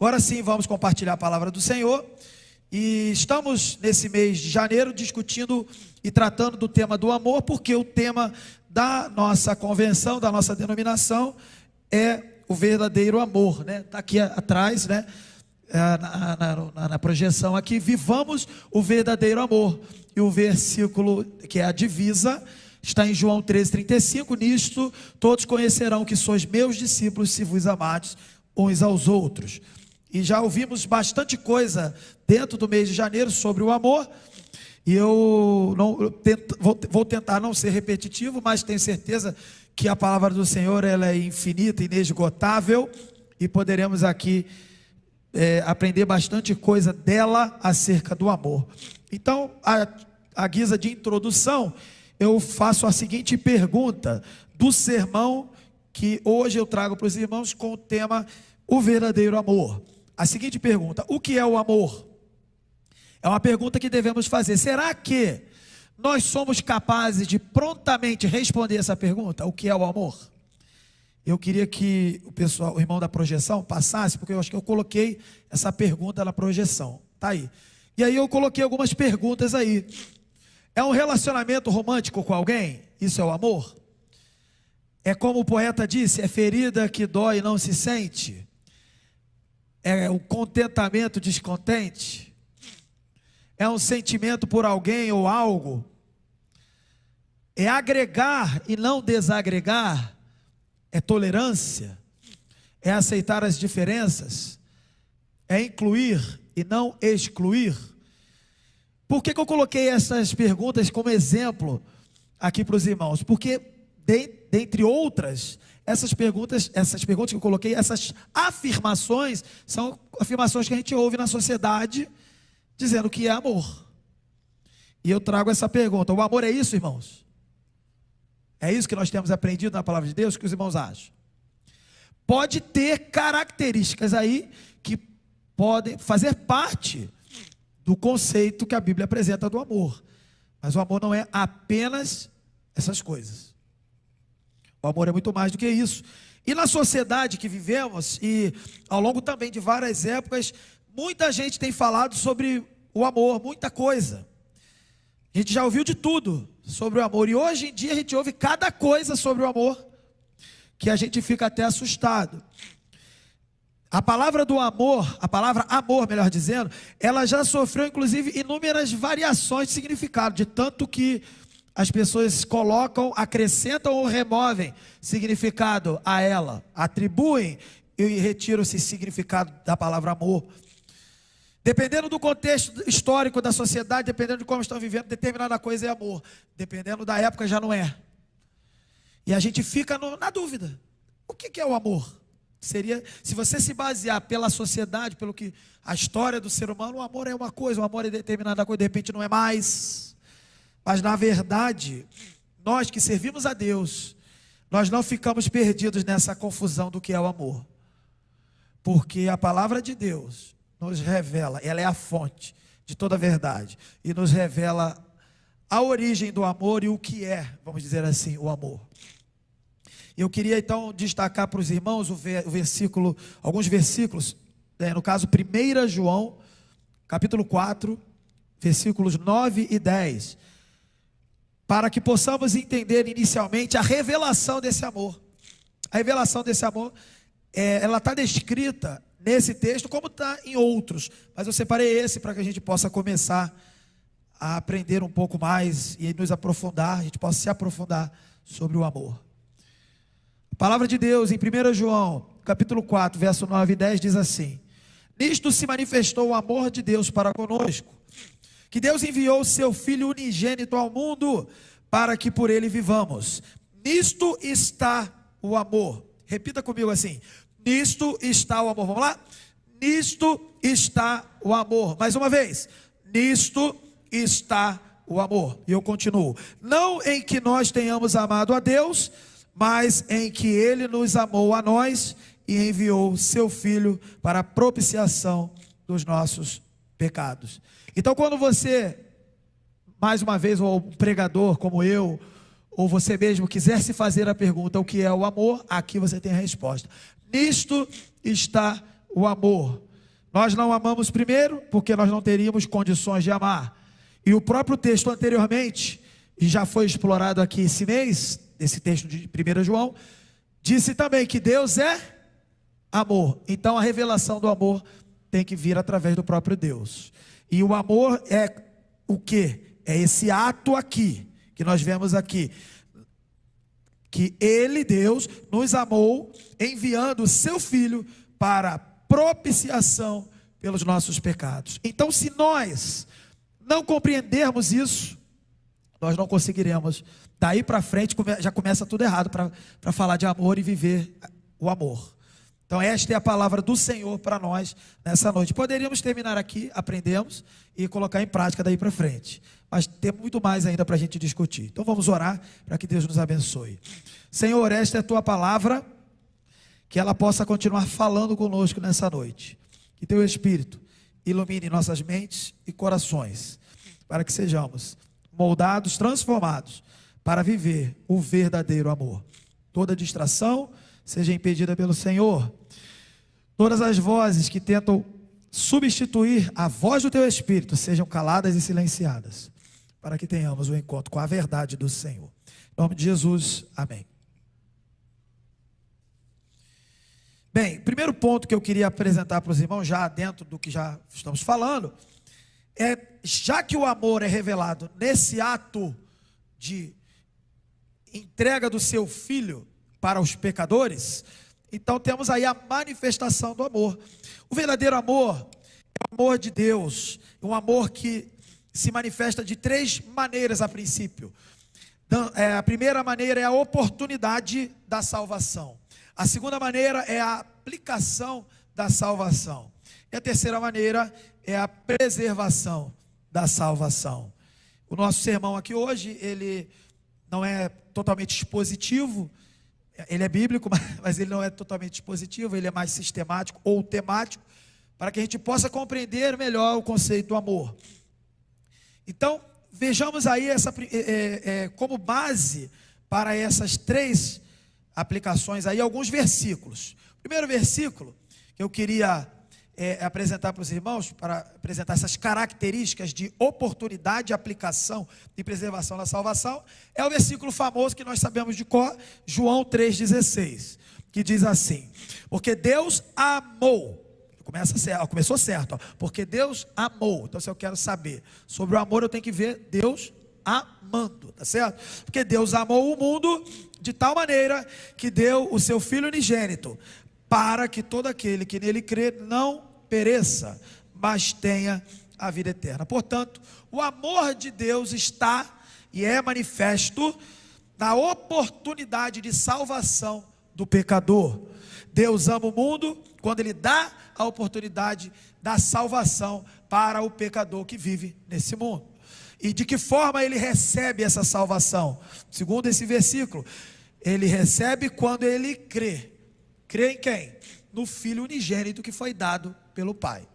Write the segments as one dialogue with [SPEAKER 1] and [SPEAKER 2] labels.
[SPEAKER 1] Agora sim, vamos compartilhar a palavra do Senhor. E estamos nesse mês de janeiro discutindo e tratando do tema do amor, porque o tema da nossa convenção, da nossa denominação, é o verdadeiro amor, né? Está aqui atrás, né? Na projeção aqui, vivamos o verdadeiro amor. E o versículo que é a divisa está em João 13:35. Nisto todos conhecerão que sois meus discípulos, se vos amardes uns aos outros. E já ouvimos bastante coisa dentro do mês de janeiro sobre o amor. E eu vou tentar não ser repetitivo, mas tenho certeza que a palavra do Senhor ela é infinita, inesgotável, e poderemos aqui aprender bastante coisa dela acerca do amor. Então, a guisa de introdução, eu faço a seguinte pergunta do sermão que hoje eu trago para os irmãos com o tema o verdadeiro amor. A seguinte pergunta: o que é o amor? É uma pergunta que devemos fazer. Será que nós somos capazes de prontamente responder essa pergunta? O que é o amor? Eu queria que o irmão da projeção passasse, porque eu acho que eu coloquei essa pergunta na projeção. Tá aí. E aí eu coloquei algumas perguntas aí. É um relacionamento romântico com alguém? Isso é o amor? É como o poeta disse, é ferida que dói e não se sente? É o contentamento descontente? É um sentimento por alguém ou algo? É agregar e não desagregar? É tolerância? É aceitar as diferenças? É incluir e não excluir? Por que eu coloquei essas perguntas como exemplo aqui para os irmãos? Porque, dentre outras, essas perguntas que eu coloquei, essas afirmações, são afirmações que a gente ouve na sociedade, dizendo que é amor. E eu trago essa pergunta: o amor é isso, irmãos? É isso que nós temos aprendido na palavra de Deus? O que os irmãos acham? Pode ter características aí que podem fazer parte do conceito que a Bíblia apresenta do amor. Mas o amor não é apenas essas coisas. O amor é muito mais do que isso. E na sociedade que vivemos, e ao longo também de várias épocas, muita gente tem falado sobre o amor, muita coisa. A gente já ouviu de tudo sobre o amor. E hoje em dia a gente ouve cada coisa sobre o amor, que a gente fica até assustado. A palavra do amor, a palavra amor, melhor dizendo, ela já sofreu inclusive inúmeras variações de significado, de tanto que as pessoas colocam, acrescentam ou removem significado a ela, atribuem e retiram esse significado da palavra amor. Dependendo do contexto histórico da sociedade, dependendo de como estão vivendo, determinada coisa é amor, dependendo da época já não é. E a gente fica na dúvida: o que é o amor? Seria, se você se basear pela sociedade, pelo que a história do ser humano, o amor é uma coisa, o amor é determinada coisa, de repente não é mais. Mas na verdade, nós que servimos a Deus, nós não ficamos perdidos nessa confusão do que é o amor. Porque a palavra de Deus nos revela, ela é a fonte de toda a verdade, e nos revela a origem do amor e o que é, vamos dizer assim, o amor. Eu queria então destacar para os irmãos alguns versículos, no caso 1 João, capítulo 4, versículos 9 e 10, para que possamos entender inicialmente a revelação desse amor. A revelação desse amor, ela está descrita nesse texto como está em outros, mas eu separei esse para que a gente possa começar a aprender um pouco mais e nos aprofundar, a gente possa se aprofundar sobre o amor. A palavra de Deus em 1 João, capítulo 4, verso 9 e 10 diz assim: nisto se manifestou o amor de Deus para conosco, que Deus enviou o seu Filho unigênito ao mundo, para que por ele vivamos. Nisto está o amor. Repita comigo assim: nisto está o amor. Vamos lá? Nisto está o amor. Mais uma vez: nisto está o amor. E eu continuo: não em que nós tenhamos amado a Deus, mas em que ele nos amou a nós e enviou seu Filho para a propiciação dos nossos pecados. Então, quando você, mais uma vez, ou um pregador como eu, ou você mesmo quiser se fazer a pergunta: o que é o amor? Aqui você tem a resposta: nisto está o amor. Nós não amamos primeiro porque nós não teríamos condições de amar. E o próprio texto anteriormente, e já foi explorado aqui esse mês, esse texto de 1 João, disse também que Deus é amor. Então a revelação do amor tem que vir através do próprio Deus. E o amor é o quê? É esse ato aqui, que nós vemos aqui. Que Ele, Deus, nos amou, enviando o seu Filho para propiciação pelos nossos pecados. Então, se nós não compreendermos isso, nós não conseguiremos. Daí para frente já começa tudo errado para falar de amor e viver o amor. Então esta é a palavra do Senhor para nós nessa noite. Poderíamos terminar aqui, aprendemos e colocar em prática daí para frente. Mas tem muito mais ainda para a gente discutir. Então vamos orar para que Deus nos abençoe. Senhor, esta é a tua palavra, que ela possa continuar falando conosco nessa noite. Que teu Espírito ilumine nossas mentes e corações, para que sejamos moldados, transformados, para viver o verdadeiro amor. Toda distração seja impedida pelo Senhor. Todas as vozes que tentam substituir a voz do teu Espírito sejam caladas e silenciadas, para que tenhamos um encontro com a verdade do Senhor. Em nome de Jesus, amém. Bem, primeiro ponto que eu queria apresentar para os irmãos, já dentro do que já estamos falando, é, já que o amor é revelado nesse ato de entrega do seu Filho para os pecadores, então temos aí a manifestação do amor. O verdadeiro amor é o amor de Deus, um amor que se manifesta de três maneiras a princípio. A primeira maneira é a oportunidade da salvação. A segunda maneira é a aplicação da salvação. E a terceira maneira é a preservação da salvação. O nosso sermão aqui hoje, ele não é totalmente expositivo, ele é bíblico, mas ele não é totalmente expositivo, ele é mais sistemático ou temático, para que a gente possa compreender melhor o conceito do amor. Então, vejamos aí como base para essas três aplicações aí, alguns versículos. O primeiro versículo que eu queria apresentar para os irmãos, para apresentar essas características de oportunidade, aplicação e preservação da salvação, é o versículo famoso que nós sabemos de cor, João 3,16, que diz assim: porque Deus amou. Começou certo, ó, porque Deus amou. Então, se eu quero saber sobre o amor, eu tenho que ver Deus amando, tá certo? Porque Deus amou o mundo de tal maneira que deu o seu Filho unigênito, para que todo aquele que nele crê não pereça, mas tenha a vida eterna. Portanto, o amor de Deus está e é manifesto na oportunidade de salvação do pecador. Deus ama o mundo quando Ele dá a oportunidade da salvação para o pecador que vive nesse mundo. E de que forma ele recebe essa salvação? Segundo esse versículo, ele recebe quando ele crê. Crê em quem? No Filho unigênito que foi dado pelo Pai.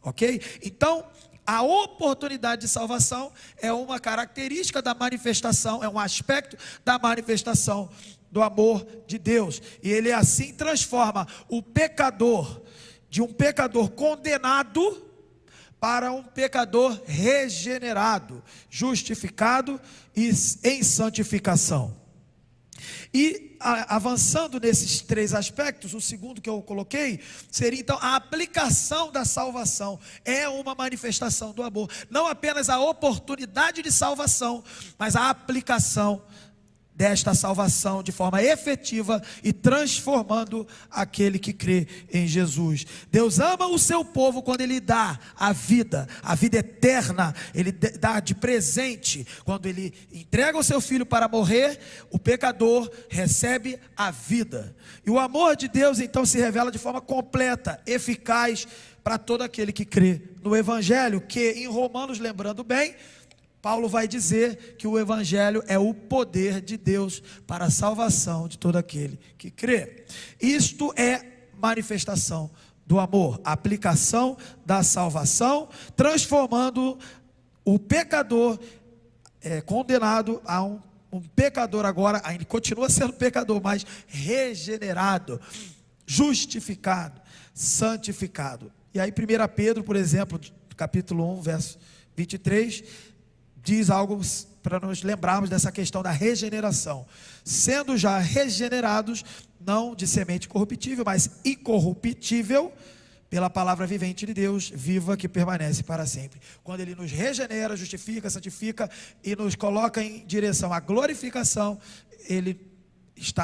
[SPEAKER 1] Ok? Então, a oportunidade de salvação é uma característica da manifestação, é um aspecto da manifestação do amor de Deus. E ele assim transforma o pecador, de um pecador condenado, para um pecador regenerado, justificado e em santificação. E avançando nesses três aspectos, o segundo que eu coloquei seria então a aplicação da salvação. É uma manifestação do amor, não apenas a oportunidade de salvação, mas a aplicação desta salvação de forma efetiva e transformando aquele que crê em Jesus. Deus ama o seu povo quando Ele dá a vida eterna, Ele dá de presente. Quando Ele entrega o seu Filho para morrer, o pecador recebe a vida. E o amor de Deus então se revela de forma completa, eficaz para todo aquele que crê no Evangelho, que em Romanos, lembrando bem, Paulo vai dizer que o Evangelho é o poder de Deus para a salvação de todo aquele que crê. Isto é manifestação do amor, a aplicação da salvação, transformando o pecador condenado a um pecador agora, ainda continua sendo pecador, mas regenerado, justificado, santificado. E aí 1 Pedro, por exemplo, capítulo 1, verso 23, diz algo para nos lembrarmos dessa questão da regeneração. Sendo já regenerados, não de semente corruptível, mas incorruptível, pela palavra vivente de Deus, viva, que permanece para sempre. Quando Ele nos regenera, justifica, santifica e nos coloca em direção à glorificação,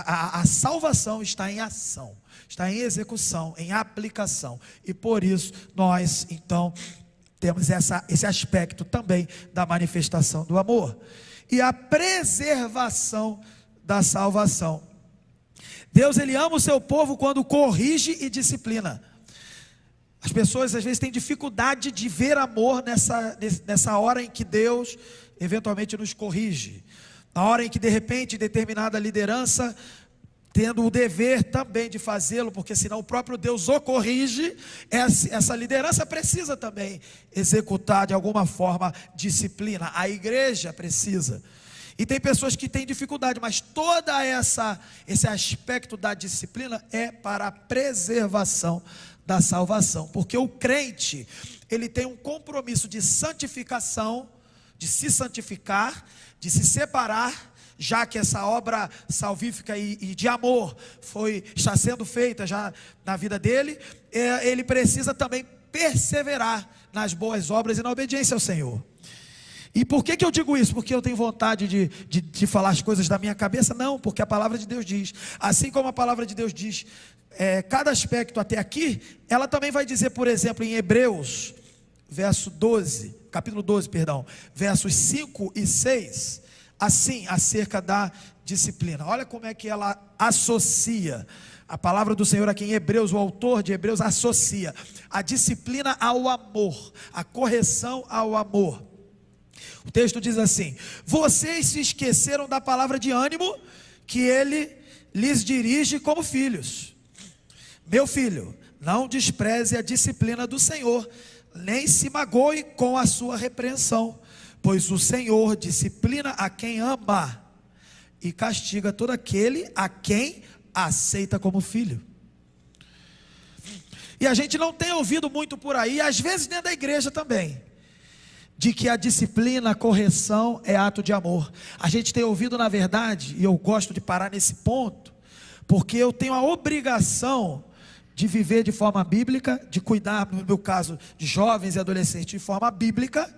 [SPEAKER 1] a salvação está em ação, está em execução, em aplicação. E por isso nós, então, temos esse aspecto também da manifestação do amor. E a preservação da salvação. Deus, Ele ama o seu povo quando corrige e disciplina. As pessoas às vezes têm dificuldade de ver amor nessa hora em que Deus eventualmente nos corrige. Na hora em que de repente determinada liderança, tendo o dever também de fazê-lo, porque senão o próprio Deus o corrige, essa liderança precisa também executar de alguma forma disciplina. A igreja precisa. E tem pessoas que têm dificuldade, mas toda esse aspecto da disciplina é para a preservação da salvação, porque o crente, ele tem um compromisso de santificação, de se santificar, de se separar, já que essa obra salvífica e de amor está sendo feita já na vida dele, ele precisa também perseverar nas boas obras e na obediência ao Senhor. E por que eu digo isso? Porque eu tenho vontade de falar as coisas da minha cabeça? Não, porque a palavra de Deus diz, assim como a palavra de Deus diz, cada aspecto até aqui, ela também vai dizer, por exemplo, em Hebreus, capítulo 12, versos 5 e 6, assim, acerca da disciplina. Olha como é que ela associa a palavra do Senhor aqui em Hebreus. O autor de Hebreus associa a disciplina ao amor, a correção ao amor. O texto diz assim: vocês se esqueceram da palavra de ânimo que ele lhes dirige como filhos. Meu filho, não despreze a disciplina do Senhor, nem se magoe com a sua repreensão, pois o Senhor disciplina a quem ama e castiga todo aquele a quem aceita como filho. E a gente não tem ouvido muito por aí, às vezes dentro da igreja também, de que a disciplina, a correção é ato de amor. A gente tem ouvido, na verdade, e eu gosto de parar nesse ponto, porque eu tenho a obrigação de viver de forma bíblica, de cuidar, no meu caso, de jovens e adolescentes de forma bíblica,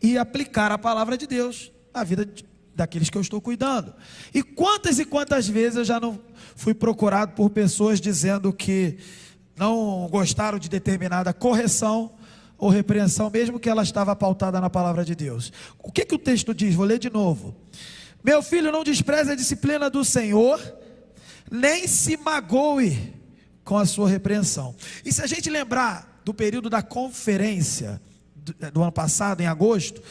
[SPEAKER 1] e aplicar a palavra de Deus na vida daqueles que eu estou cuidando. E quantas vezes eu já não fui procurado por pessoas dizendo que não gostaram de determinada correção ou repreensão, mesmo que ela estava pautada na palavra de Deus. O que o texto diz? Vou ler de novo. Meu filho, não despreze a disciplina do Senhor, nem se magoe com a sua repreensão. E se a gente lembrar do período da conferência do ano passado, em agosto,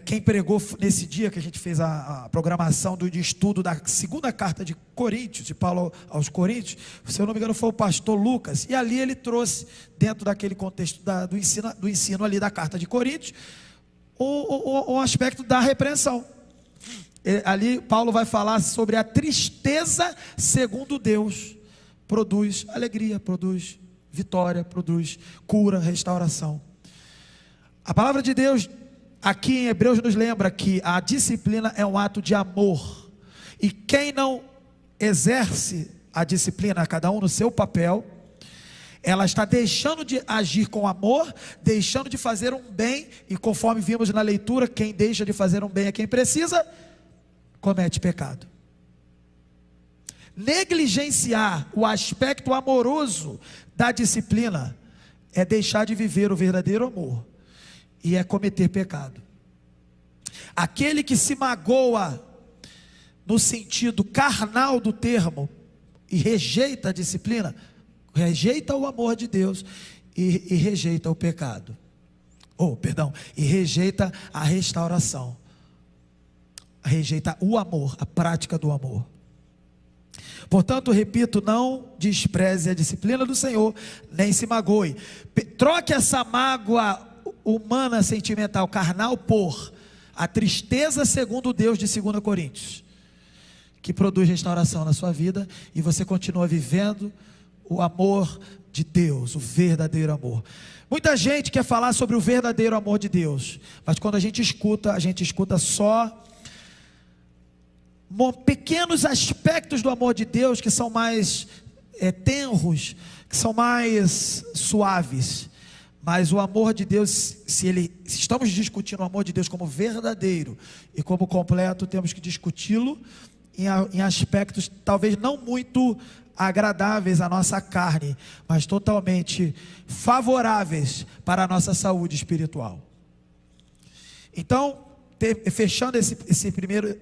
[SPEAKER 1] quem pregou nesse dia que a gente fez a programação de estudo da segunda carta de Coríntios, de Paulo aos Coríntios, se eu não me engano foi o pastor Lucas, e ali ele trouxe, dentro daquele contexto do ensino ali da carta de Coríntios, o aspecto da repreensão. Ali Paulo vai falar sobre a tristeza segundo Deus, produz alegria, produz vitória, produz cura, restauração. A palavra de Deus aqui em Hebreus nos lembra que a disciplina é um ato de amor, e quem não exerce a disciplina, cada um no seu papel, ela está deixando de agir com amor, deixando de fazer um bem, e conforme vimos na leitura, quem deixa de fazer um bem a quem precisa, comete pecado. Negligenciar o aspecto amoroso da disciplina é deixar de viver o verdadeiro amor, e é cometer pecado. Aquele que se magoa no sentido carnal do termo e rejeita a disciplina, rejeita o amor de Deus e rejeita o pecado. E rejeita a restauração, rejeita o amor, a prática do amor. Portanto, repito, não despreze a disciplina do Senhor, nem se magoe. Troque essa mágoa humana, sentimental, carnal, por a tristeza segundo Deus de 2 Coríntios, que produz restauração na sua vida, e você continua vivendo o amor de Deus, o verdadeiro amor. Muita gente quer falar sobre o verdadeiro amor de Deus, mas quando a gente escuta só pequenos aspectos do amor de Deus que são mais tenros, que são mais suaves. Mas o amor de Deus, se estamos discutindo o amor de Deus como verdadeiro e como completo, temos que discuti-lo em aspectos talvez não muito agradáveis à nossa carne, mas totalmente favoráveis para a nossa saúde espiritual. Então, fechando esse primeiro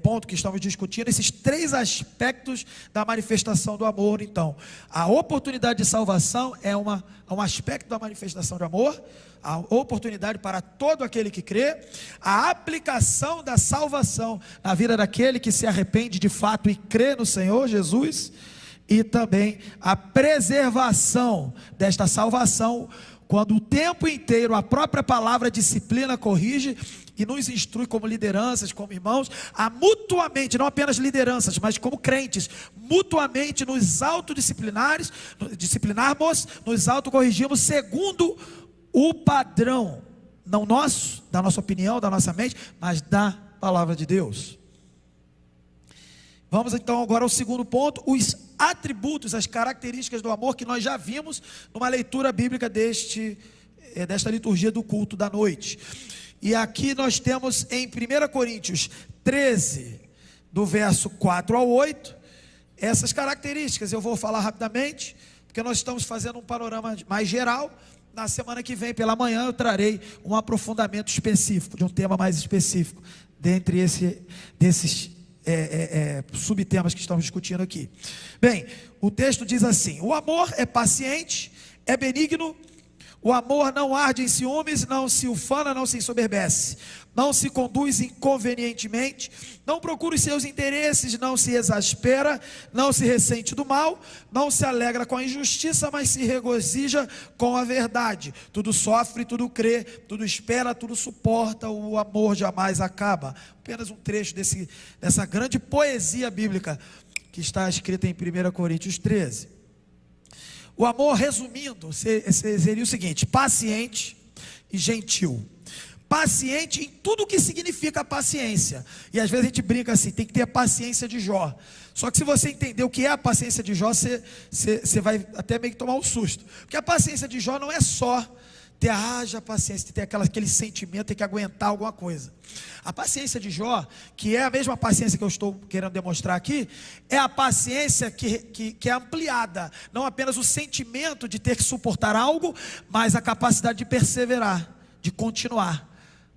[SPEAKER 1] ponto que estamos discutindo, esses 3 aspectos da manifestação do amor. Então, a oportunidade de salvação é um aspecto da manifestação de amor, a oportunidade para todo aquele que crê, a aplicação da salvação na vida daquele que se arrepende de fato e crê no Senhor Jesus, e também a preservação desta salvação, quando o tempo inteiro a própria palavra disciplina, corrige e nos instrui como lideranças, como irmãos, a mutuamente, não apenas lideranças, mas como crentes, mutuamente nos autodisciplinarmos, nos autocorrigimos segundo o padrão, não nosso, da nossa opinião, da nossa mente, mas da palavra de Deus. Vamos então agora ao segundo ponto, os atributos, as características do amor que nós já vimos numa leitura bíblica desta liturgia do culto da noite. E aqui nós temos em 1 Coríntios 13, do verso 4 ao 8, essas características. Eu vou falar rapidamente, porque nós estamos fazendo um panorama mais geral. Na semana que vem, pela manhã, eu trarei um aprofundamento específico, de um tema mais específico, dentre desses subtemas que estamos discutindo aqui. Bem, o texto diz assim: o amor é paciente, é benigno, o amor não arde em ciúmes, não se ufana, não se ensoberbece, não se conduz inconvenientemente, não procura os seus interesses, não se exaspera, não se ressente do mal, não se alegra com a injustiça, mas se regozija com a verdade. Tudo sofre, tudo crê, tudo espera, tudo suporta, o amor jamais acaba. Apenas um trecho dessa grande poesia bíblica que está escrita em 1 Coríntios 13. O amor, resumindo, seria o seguinte: paciente e gentil. Paciente em tudo o que significa paciência. E às vezes a gente brinca assim, tem que ter a paciência de Jó. Só que se você entender o que é a paciência de Jó, você vai até meio que tomar um susto. Porque a paciência de Jó não é só haja paciência, ter aquele sentimento, ter que aguentar alguma coisa. A paciência de Jó, que é a mesma paciência que eu estou querendo demonstrar aqui, é a paciência que é ampliada, não apenas o sentimento de ter que suportar algo, mas a capacidade de perseverar, de continuar,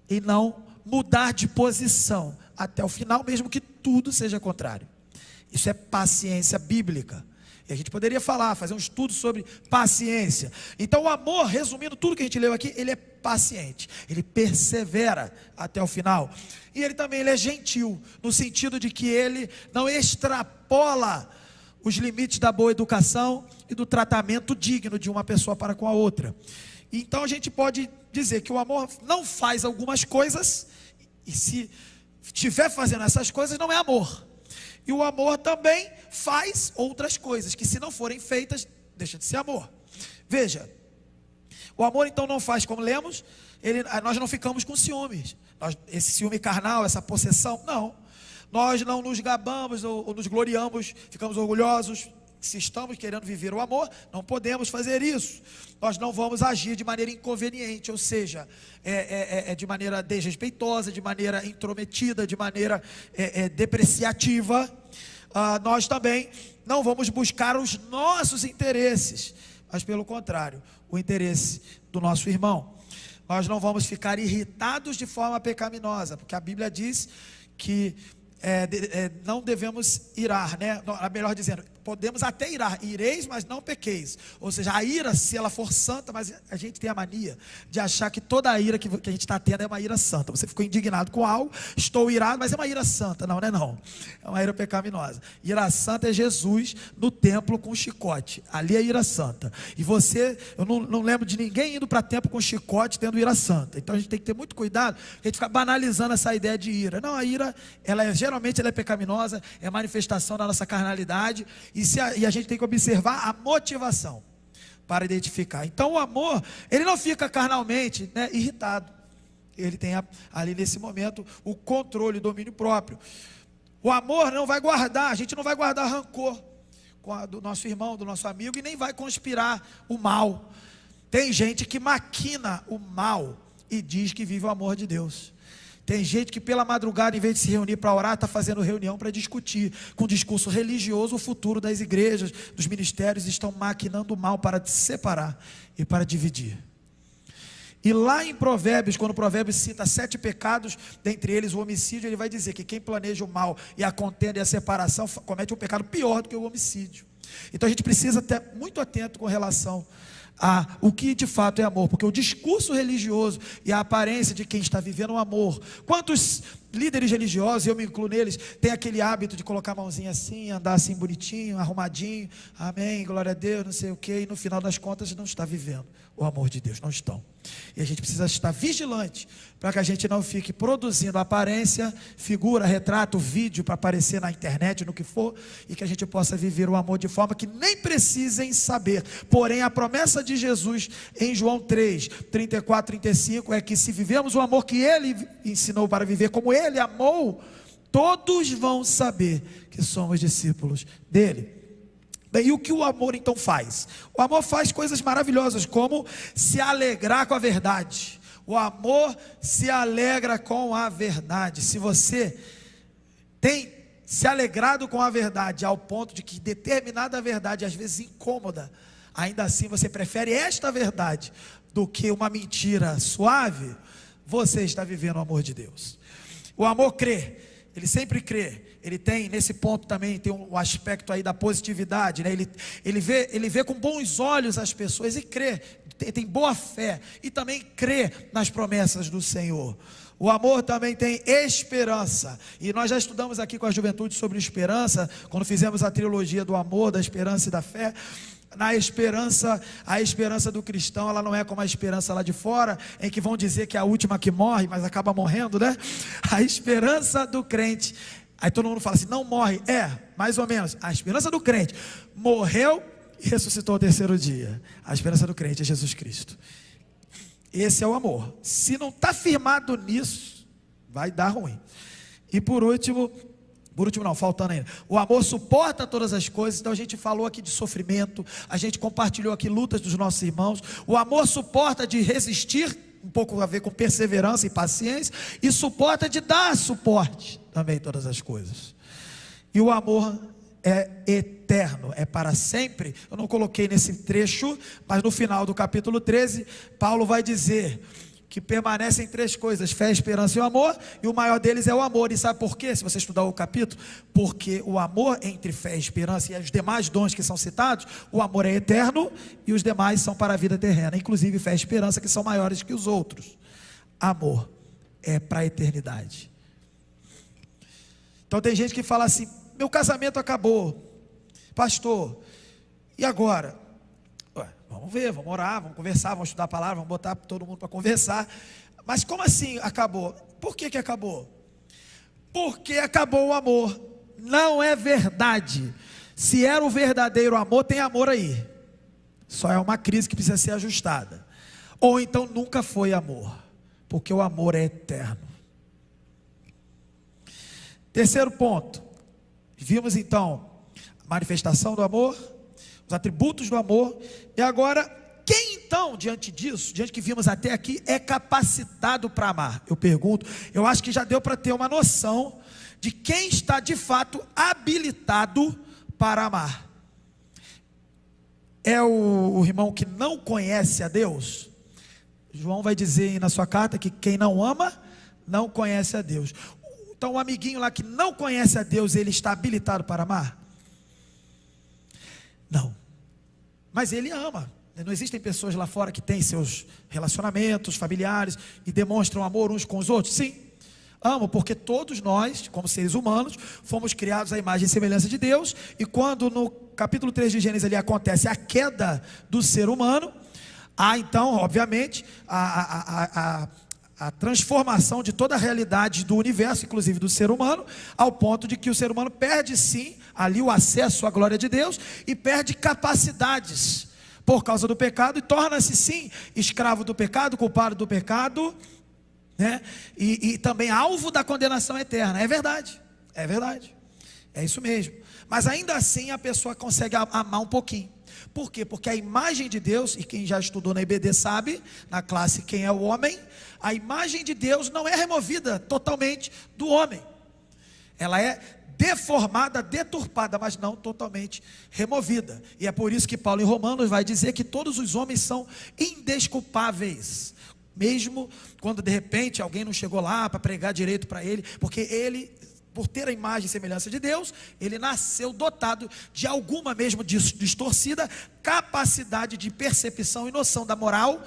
[SPEAKER 1] e não mudar de posição até o final, mesmo que tudo seja contrário. Isso é paciência bíblica. E a gente poderia fazer um estudo sobre paciência. Então o amor, resumindo tudo que a gente leu aqui, ele é paciente, ele persevera até o final. E ele é gentil, no sentido de que ele não extrapola os limites da boa educação e do tratamento digno de uma pessoa para com a outra. Então a gente pode dizer que o amor não faz algumas coisas, e se estiver fazendo essas coisas, não é amor. E o amor também faz outras coisas, que se não forem feitas, deixa de ser amor. Veja, o amor então não faz, como lemos, nós não ficamos com ciúmes. Esse ciúme carnal, essa possessão, não. Nós não nos gabamos ou nos gloriamos, ficamos orgulhosos. Se estamos querendo viver o amor, não podemos fazer isso. Nós não vamos agir de maneira inconveniente, ou seja, de maneira desrespeitosa, de maneira intrometida, de maneira depreciativa. Nós também não vamos buscar os nossos interesses, mas pelo contrário, o interesse do nosso irmão. Nós não vamos ficar irritados de forma pecaminosa, porque a Bíblia diz que não devemos irar, né? Melhor dizendo, podemos até irar, ireis, mas não pequeis. Ou seja, a ira, se ela for santa, mas a gente tem a mania de achar que toda a ira que a gente está tendo é uma ira santa. Você ficou indignado com algo, estou irado, mas é uma ira santa. Não, não é não. É uma ira pecaminosa. Ira santa é Jesus no templo com chicote. Ali é ira santa. E eu não lembro de ninguém indo para templo com chicote tendo ira santa. Então a gente tem que ter muito cuidado, a gente fica banalizando essa ideia de ira. Não, a ira, geralmente ela é pecaminosa, é manifestação da nossa carnalidade. E a gente tem que observar a motivação para identificar. Então o amor, ele não fica carnalmente, né, irritado. Ele tem ali nesse momento o controle, o domínio próprio. O amor não vai guardar, a gente não vai guardar rancor do nosso irmão, do nosso amigo, e nem vai conspirar o mal. Tem gente que maquina o mal e diz que vive o amor de Deus. Tem gente que pela madrugada, em vez de se reunir para orar, está fazendo reunião para discutir, com discurso religioso, o futuro das igrejas, dos ministérios. Estão maquinando o mal para te separar e para dividir. E lá em Provérbios, quando Provérbios cita 7 pecados, dentre eles o homicídio, ele vai dizer que quem planeja o mal e a contenda e a separação comete um pecado pior do que o homicídio. Então a gente precisa estar muito atento com relação a o que de fato é amor, porque o discurso religioso e a aparência de quem está vivendo o amor, quantos líderes religiosos, eu me incluo neles, tem aquele hábito de colocar a mãozinha assim, andar assim bonitinho, arrumadinho, amém, glória a Deus, não sei o que, e no final das contas não está vivendo o amor de Deus, não estão. E a gente precisa estar vigilante para que a gente não fique produzindo aparência, figura, retrato, vídeo para aparecer na internet, no que for, e que a gente possa viver o amor de forma que nem precisem saber. Porém, a promessa de Jesus em João 3, 34, 35 é que se vivemos o amor que Ele ensinou para viver, como Ele amou, todos vão saber que somos discípulos dEle. E o que o amor então faz? O amor faz coisas maravilhosas, como se alegrar com a verdade. O amor se alegra com a verdade. Se você tem se alegrado com a verdade ao ponto de que determinada verdade, às vezes incômoda, ainda assim você prefere esta verdade do que uma mentira suave, você está vivendo o amor de Deus. O amor crê, ele sempre crê. Ele tem, nesse ponto também, tem um aspecto aí da positividade, né? Ele vê com bons olhos as pessoas e crê, tem boa fé, e também crê nas promessas do Senhor. O amor também tem esperança, e nós já estudamos aqui com a juventude sobre esperança, quando fizemos a trilogia do amor, da esperança e da fé. Na esperança, a esperança do cristão, ela não é como a esperança lá de fora, em que vão dizer que é a última que morre, mas acaba morrendo, né? A esperança do crente, aí todo mundo fala assim, não morre, mais ou menos, a esperança do crente, morreu e ressuscitou ao terceiro dia. A esperança do crente é Jesus Cristo. Esse é o amor. Se não está firmado nisso, vai dar ruim. E por último não, faltando ainda, o amor suporta todas as coisas. Então a gente falou aqui de sofrimento, a gente compartilhou aqui lutas dos nossos irmãos. O amor suporta de resistir, um pouco a ver com perseverança e paciência, e suporta de dar suporte também todas as coisas. E o amor é eterno, é para sempre. Eu não coloquei nesse trecho, mas no final do capítulo 13, Paulo vai dizer que permanecem 3 coisas: fé, esperança e o amor, e o maior deles é o amor. E sabe por quê? Se você estudar o capítulo, porque o amor entre fé, esperança e os demais dons que são citados, o amor é eterno e os demais são para a vida terrena, inclusive fé e esperança, que são maiores que os outros. Amor é para a eternidade. Então tem gente que fala assim, meu casamento acabou, pastor, e agora? Vamos ver, vamos orar, vamos conversar, vamos estudar a palavra, vamos botar todo mundo para conversar. Mas como assim acabou? Por que acabou? Porque acabou o amor. Não é verdade. Se era o verdadeiro amor, tem amor aí. Só é uma crise que precisa ser ajustada. Ou então nunca foi amor, porque o amor é eterno. Terceiro ponto, vimos então a manifestação do amor, os atributos do amor, e agora, quem então, diante disso, diante que vimos até aqui, é capacitado para amar? Eu pergunto, eu acho que já deu para ter uma noção de quem está de fato habilitado para amar. É o irmão que não conhece a Deus? João vai dizer na sua carta que quem não ama, não conhece a Deus. Então o amiguinho lá que não conhece a Deus, ele está habilitado para amar? Não, mas ele ama. Não existem pessoas lá fora que têm seus relacionamentos familiares e demonstram amor uns com os outros? Sim, amam, porque todos nós, como seres humanos, fomos criados à imagem e semelhança de Deus. E quando no capítulo 3 de Gênesis ali acontece a queda do ser humano, há então, obviamente, a transformação de toda a realidade do universo, inclusive do ser humano, ao ponto de que o ser humano perde sim ali o acesso à glória de Deus e perde capacidades por causa do pecado e torna-se sim escravo do pecado, culpado do pecado, né? E também alvo da condenação eterna. É verdade, é isso mesmo. Mas ainda assim a pessoa consegue amar um pouquinho. Por quê? Porque a imagem de Deus, e quem já estudou na IBD sabe, na classe Quem é o Homem, a imagem de Deus não é removida totalmente do homem. Ela é deformada, deturpada, mas não totalmente removida. E é por isso que Paulo em Romanos vai dizer que todos os homens são indesculpáveis. Mesmo quando de repente alguém não chegou lá para pregar direito para ele, porque ele, por ter a imagem e semelhança de Deus, ele nasceu dotado de alguma mesmo distorcida capacidade de percepção e noção da moral,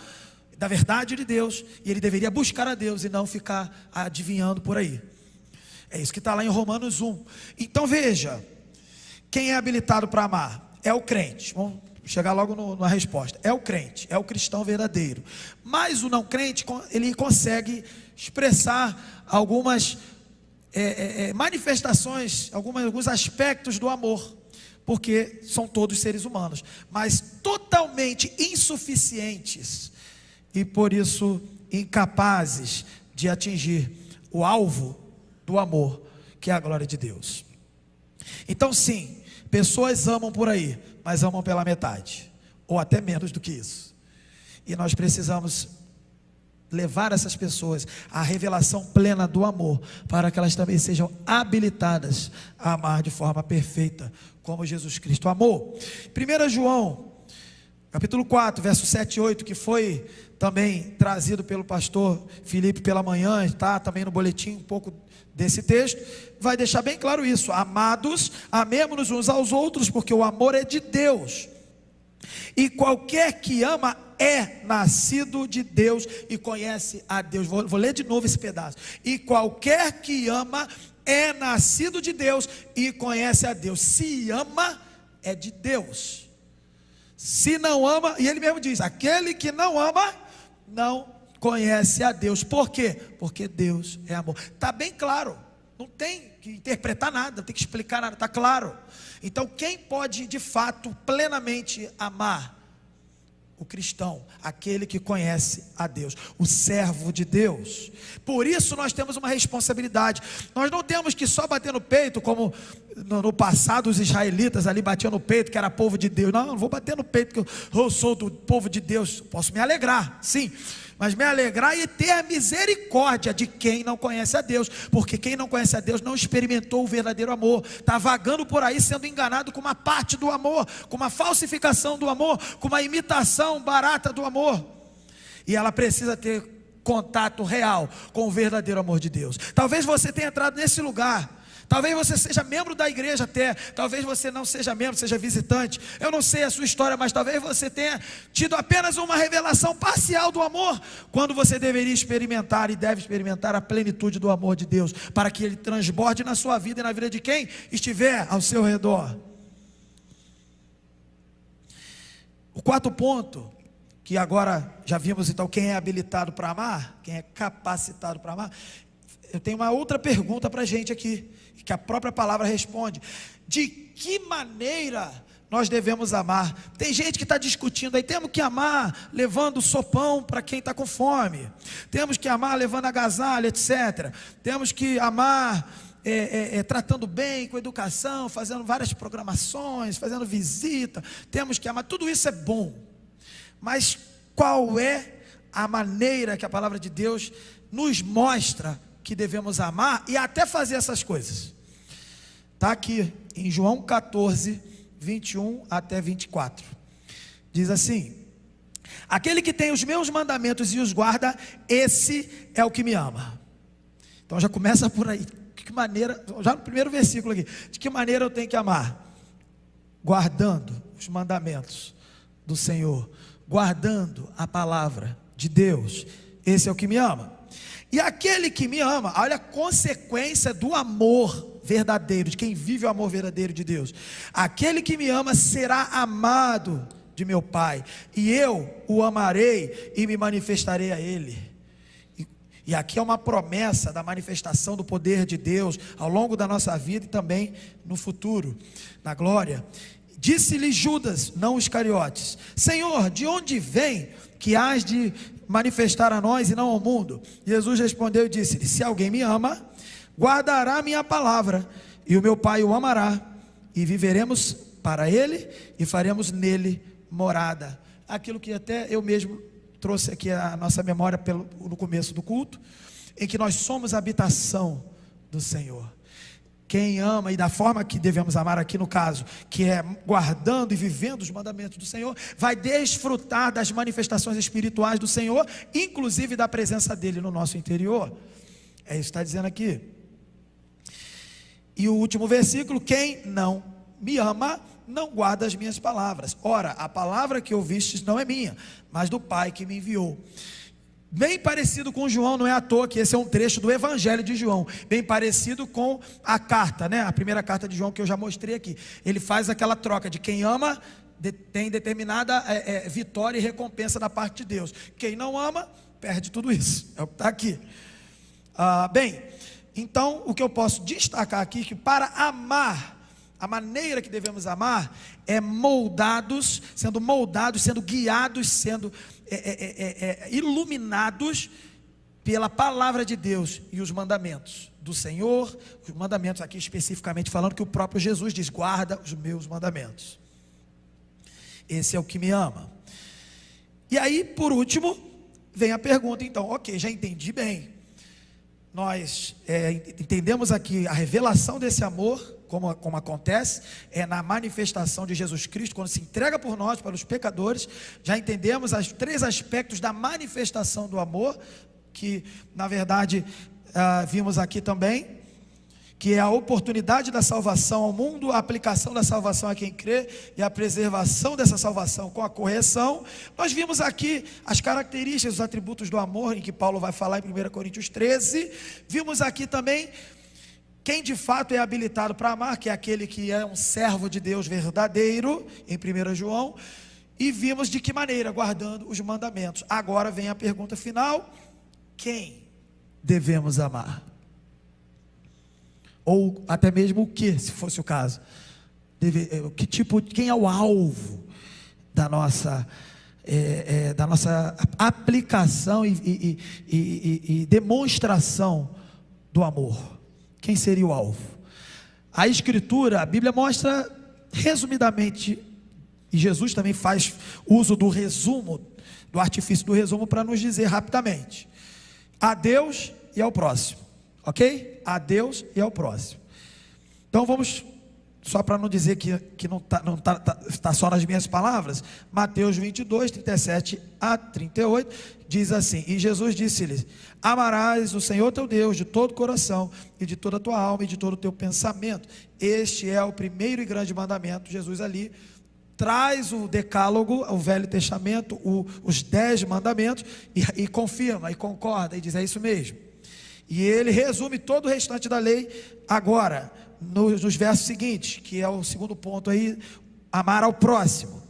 [SPEAKER 1] da verdade de Deus, e ele deveria buscar a Deus e não ficar adivinhando por aí. É isso que está lá em Romanos 1. Então veja, quem é habilitado para amar? É o crente. Vamos chegar logo na resposta. É o crente, é o cristão verdadeiro. Mas o não crente, ele consegue expressar algumas manifestações, alguns aspectos do amor, porque são todos seres humanos, mas totalmente insuficientes e por isso incapazes de atingir o alvo do amor, que é a glória de Deus. Então sim, pessoas amam por aí, mas amam pela metade, ou até menos do que isso, e nós precisamos levar essas pessoas à revelação plena do amor, para que elas também sejam habilitadas a amar de forma perfeita, como Jesus Cristo amou. 1 João, capítulo 4, verso 7 e 8, que foi também trazido pelo pastor Felipe pela manhã, está também no boletim um pouco desse texto, vai deixar bem claro isso: amados, amemo-nos uns aos outros, porque o amor é de Deus, e qualquer que ama é nascido de Deus e conhece a Deus. Vou ler de novo esse pedaço. E qualquer que ama é nascido de Deus e conhece a Deus. Se ama, é de Deus. Se não ama, e ele mesmo diz, aquele que não ama, não conhece a Deus. Por quê? Porque Deus é amor. Está bem claro, não tem que interpretar nada, não tem que explicar nada, está claro. Então quem pode de fato plenamente amar? O cristão, aquele que conhece a Deus, o servo de Deus. Por isso nós temos uma responsabilidade. Nós não temos que só bater no peito, como no passado os israelitas ali batiam no peito, que era povo de Deus. Não vou bater no peito que eu sou do povo de Deus. Posso me alegrar, sim, mas me alegrar e ter a misericórdia de quem não conhece a Deus, porque quem não conhece a Deus não experimentou o verdadeiro amor, está vagando por aí sendo enganado com uma parte do amor, com uma falsificação do amor, com uma imitação barata do amor, e ela precisa ter contato real com o verdadeiro amor de Deus. Talvez você tenha entrado nesse lugar, talvez você seja membro da igreja até, talvez você não seja membro, seja visitante, eu não sei a sua história, mas talvez você tenha tido apenas uma revelação parcial do amor, quando você deveria experimentar e deve experimentar a plenitude do amor de Deus, para que ele transborde na sua vida e na vida de quem estiver ao seu redor. O quarto ponto, que agora já vimos então quem é habilitado para amar, quem é capacitado para amar, eu tenho uma outra pergunta para a gente aqui, que a própria palavra responde: de que maneira nós devemos amar? Tem gente que está discutindo aí, temos que amar levando sopão para quem está com fome, temos que amar levando agasalho, etc. Temos que amar tratando bem, com educação, fazendo várias programações, fazendo visita, temos que amar, tudo isso é bom, mas qual é a maneira que a palavra de Deus nos mostra que devemos amar e até fazer essas coisas? Está aqui em João 14, 21 até 24, diz assim: aquele que tem os meus mandamentos e os guarda, esse é o que me ama. Então já começa por aí. De que maneira, já no primeiro versículo aqui, de que maneira eu tenho que amar? Guardando os mandamentos do Senhor, guardando a palavra de Deus, esse é o que me ama. E aquele que me ama, olha a consequência do amor verdadeiro, de quem vive o amor verdadeiro de Deus: aquele que me ama será amado de meu Pai, e eu o amarei e me manifestarei a ele. E aqui é uma promessa da manifestação do poder de Deus ao longo da nossa vida e também no futuro, na glória. Disse-lhe Judas, não os Iscariotes: Senhor, de onde vem que hás de manifestar a nós e não ao mundo? Jesus respondeu e disse-lhe: se alguém me ama, guardará minha palavra, e o meu Pai o amará, e viveremos para ele e faremos nele morada. Aquilo que até eu mesmo trouxe aqui a nossa memória no começo do culto, em que nós somos a habitação do Senhor. Quem ama, e da forma que devemos amar aqui no caso, que é guardando e vivendo os mandamentos do Senhor, vai desfrutar das manifestações espirituais do Senhor, inclusive da presença dele no nosso interior. É isso que está dizendo aqui. E o último versículo: quem não me ama, não guarda as minhas palavras. Ora, a palavra que ouvistes não é minha, mas do Pai que me enviou. Bem parecido com João, não é à toa que esse é um trecho do Evangelho de João, bem parecido com a carta, né? A primeira carta de João que eu já mostrei aqui. Ele faz aquela troca de quem ama tem determinada vitória e recompensa da parte de Deus. Quem não ama, perde tudo isso. É o que está aqui. Bem, então o que eu posso destacar aqui, que para amar, a maneira que devemos amar é sendo guiados, sendo iluminados pela palavra de Deus e os mandamentos do Senhor. Os mandamentos aqui especificamente falando que o próprio Jesus diz: guarda os meus mandamentos. Esse é o que me ama. E aí, por último, vem a pergunta então: ok, já entendi bem. Nós entendemos aqui a revelação desse amor, como acontece, é na manifestação de Jesus Cristo, quando se entrega por nós, para os pecadores. Já entendemos os 3 aspectos da manifestação do amor, que na verdade vimos aqui também, que é a oportunidade da salvação ao mundo, a aplicação da salvação a quem crê, e a preservação dessa salvação com a correção. Nós vimos aqui as características, os atributos do amor, em que Paulo vai falar em 1 Coríntios 13, vimos aqui também quem de fato é habilitado para amar, que é aquele que é um servo de Deus verdadeiro, em 1 João, e vimos de que maneira, guardando os mandamentos. Agora vem a pergunta final: quem devemos amar? Ou até mesmo o que, se fosse o caso, quem é o alvo da nossa aplicação e demonstração do amor? Quem seria o alvo? A Escritura, a Bíblia mostra resumidamente, e Jesus também faz uso do resumo, do artifício do resumo, para nos dizer rapidamente: a Deus e ao próximo. Ok? A Deus e ao próximo. Então vamos, só para não dizer que não está só nas minhas palavras, Mateus 22, 37 a 38, diz assim: e Jesus disse-lhes: amarás o Senhor teu Deus de todo o coração, e de toda a tua alma, e de todo o teu pensamento. Este é o primeiro e grande mandamento. Jesus ali traz o decálogo, o Velho Testamento, os 10 mandamentos, e confirma, e concorda, e diz: é isso mesmo. E ele resume todo o restante da lei agora, nos versos seguintes, que é o segundo ponto aí: amar ao próximo.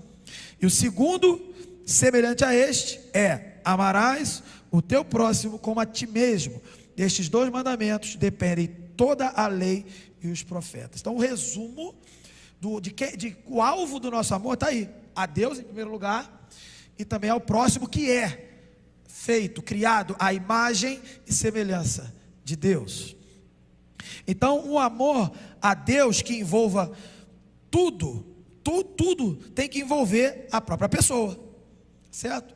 [SPEAKER 1] E o segundo, semelhante a este, é: amarás o teu próximo como a ti mesmo. Destes 2 mandamentos dependem toda a lei e os profetas. Então o resumo o alvo do nosso amor está aí: a Deus em primeiro lugar, e também ao próximo, que é feito, criado à imagem e semelhança de Deus. Então um amor a Deus que envolva tudo tem que envolver a própria pessoa, certo?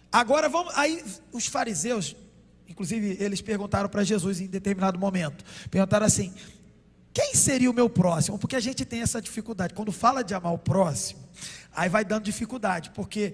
[SPEAKER 1] Agora aí os fariseus, inclusive, eles perguntaram para Jesus em determinado momento, perguntaram assim: quem seria o meu próximo? Porque a gente tem essa dificuldade, quando fala de amar o próximo, aí vai dando dificuldade, porque